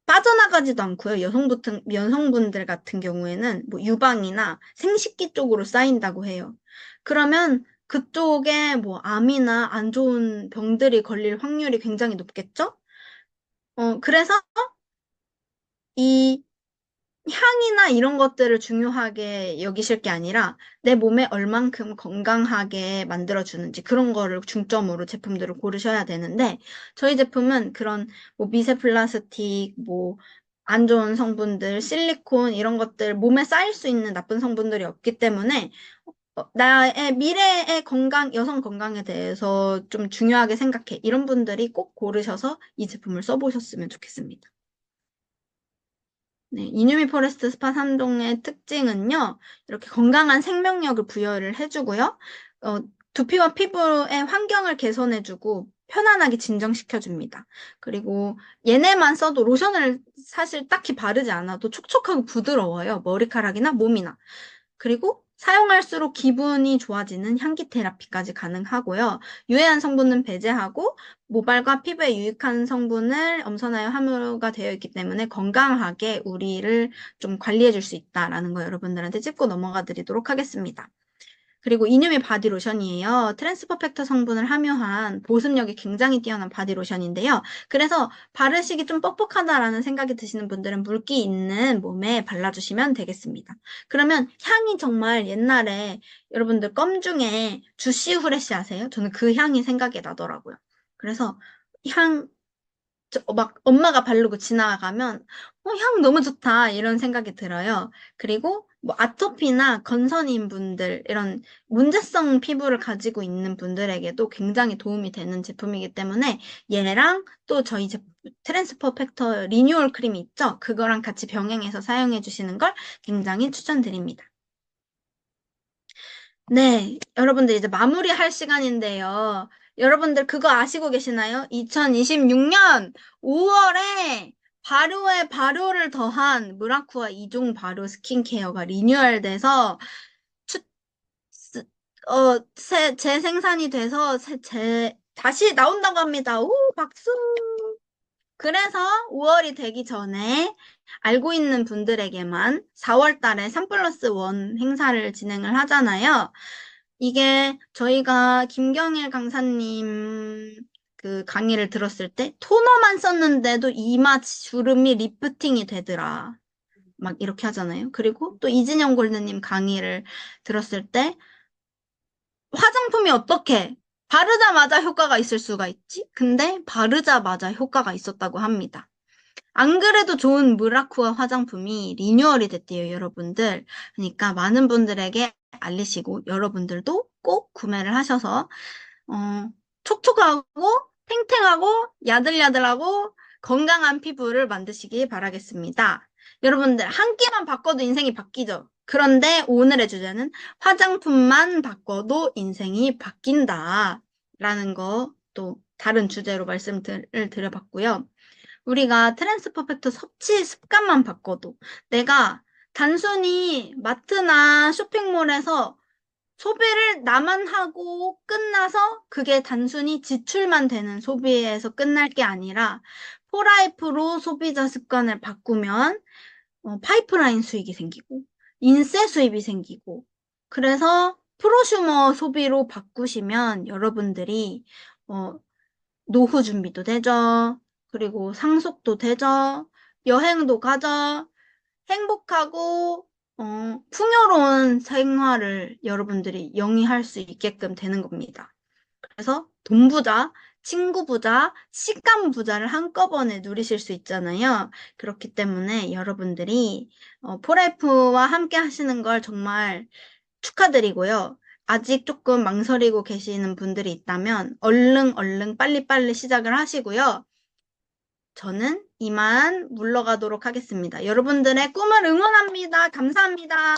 빠져나가지도 않고요. 여성분들 같은 경우에는 뭐 유방이나 생식기 쪽으로 쌓인다고 해요. 그러면 그쪽에 뭐 암이나 안 좋은 병들이 걸릴 확률이 굉장히 높겠죠? 그래서 이 향이나 이런 것들을 중요하게 여기실 게 아니라 내 몸에 얼만큼 건강하게 만들어주는지 그런 거를 중점으로 제품들을 고르셔야 되는데 저희 제품은 그런 뭐 미세 플라스틱, 뭐 안 좋은 성분들, 실리콘 이런 것들 몸에 쌓일 수 있는 나쁜 성분들이 없기 때문에 나의 미래의 여성 건강에 대해서 좀 중요하게 생각해. 이런 분들이 꼭 고르셔서 이 제품을 써보셨으면 좋겠습니다. 네, 이누미 포레스트 스파 3종의 특징은요, 이렇게 건강한 생명력을 부여를 해주고요, 어, 두피와 피부의 환경을 개선해주고, 편안하게 진정시켜줍니다. 그리고 얘네만 써도 로션을 사실 딱히 바르지 않아도 촉촉하고 부드러워요. 머리카락이나 몸이나. 그리고 사용할수록 기분이 좋아지는 향기 테라피까지 가능하고요. 유해한 성분은 배제하고 모발과 피부에 유익한 성분을 엄선하여 함유가 되어 있기 때문에 건강하게 우리를 좀 관리해 줄 수 있다라는 거 여러분들한테 짚고 넘어가 드리도록 하겠습니다. 그리고 이뇰의 바디로션이에요. 트랜스퍼펙터 성분을 함유한 보습력이 굉장히 뛰어난 바디로션인데요. 그래서 바르시기 좀 뻑뻑하다라는 생각이 드시는 분들은 물기 있는 몸에 발라주시면 되겠습니다. 그러면 향이 정말 옛날에 여러분들 껌 중에 주시 후레쉬 아세요? 저는 그 향이 생각이 나더라고요. 그래서 막 엄마가 바르고 지나가면 향 너무 좋다. 이런 생각이 들어요. 그리고 뭐 아토피나 건선인 분들, 이런 문제성 피부를 가지고 있는 분들에게도 굉장히 도움이 되는 제품이기 때문에 얘랑 또 저희 트랜스퍼 팩터 리뉴얼 크림이 있죠? 그거랑 같이 병행해서 사용해 주시는 걸 굉장히 추천드립니다. 네, 여러분들 이제 마무리할 시간인데요. 여러분들 그거 아시고 계시나요? 2026년 5월에 발효에 발효를 더한 무라쿠아 2종 발효 스킨케어가 리뉴얼돼서 추, 재생산이 돼서 다시 나온다고 합니다. 오, 박수! 그래서 5월이 되기 전에 알고 있는 분들에게만 4월 달에 3 플러스 1 행사를 진행을 하잖아요. 이게 저희가 김경일 강사님 그 강의를 들었을 때 토너만 썼는데도 이마 주름이 리프팅이 되더라. 막 이렇게 하잖아요. 그리고 또 이진영 골드님 강의를 들었을 때 화장품이 어떻게 바르자마자 효과가 있을 수가 있지? 근데 바르자마자 효과가 있었다고 합니다. 안 그래도 좋은 무라쿠아 화장품이 리뉴얼이 됐대요, 여러분들. 그러니까 많은 분들에게 알리시고 여러분들도 꼭 구매를 하셔서 촉촉하고 탱탱하고 야들야들하고 건강한 피부를 만드시기 바라겠습니다. 여러분들 한 끼만 바꿔도 인생이 바뀌죠. 그런데 오늘의 주제는 화장품만 바꿔도 인생이 바뀐다. 라는 거 또 다른 주제로 말씀을 드려봤고요. 우리가 트랜스퍼펙트 섭취 습관만 바꿔도 내가 단순히 마트나 쇼핑몰에서 소비를 나만 하고 끝나서 그게 단순히 지출만 되는 소비에서 끝날 게 아니라 포라이프로 소비자 습관을 바꾸면 파이프라인 수익이 생기고 인세 수입이 생기고 그래서 프로슈머 소비로 바꾸시면 여러분들이 어, 노후 준비도 되죠. 그리고 상속도 되죠. 여행도 가죠. 행복하고 풍요로운 생활을 여러분들이 영위할 수 있게끔 되는 겁니다. 그래서 돈 부자, 친구 부자, 식감 부자를 한꺼번에 누리실 수 있잖아요. 그렇기 때문에 여러분들이 포라이프와 함께 하시는 걸 정말 축하드리고요. 아직 조금 망설이고 계시는 분들이 있다면 얼른 얼른 빨리빨리 시작을 하시고요. 저는 이만 물러가도록 하겠습니다. 여러분들의 꿈을 응원합니다. 감사합니다.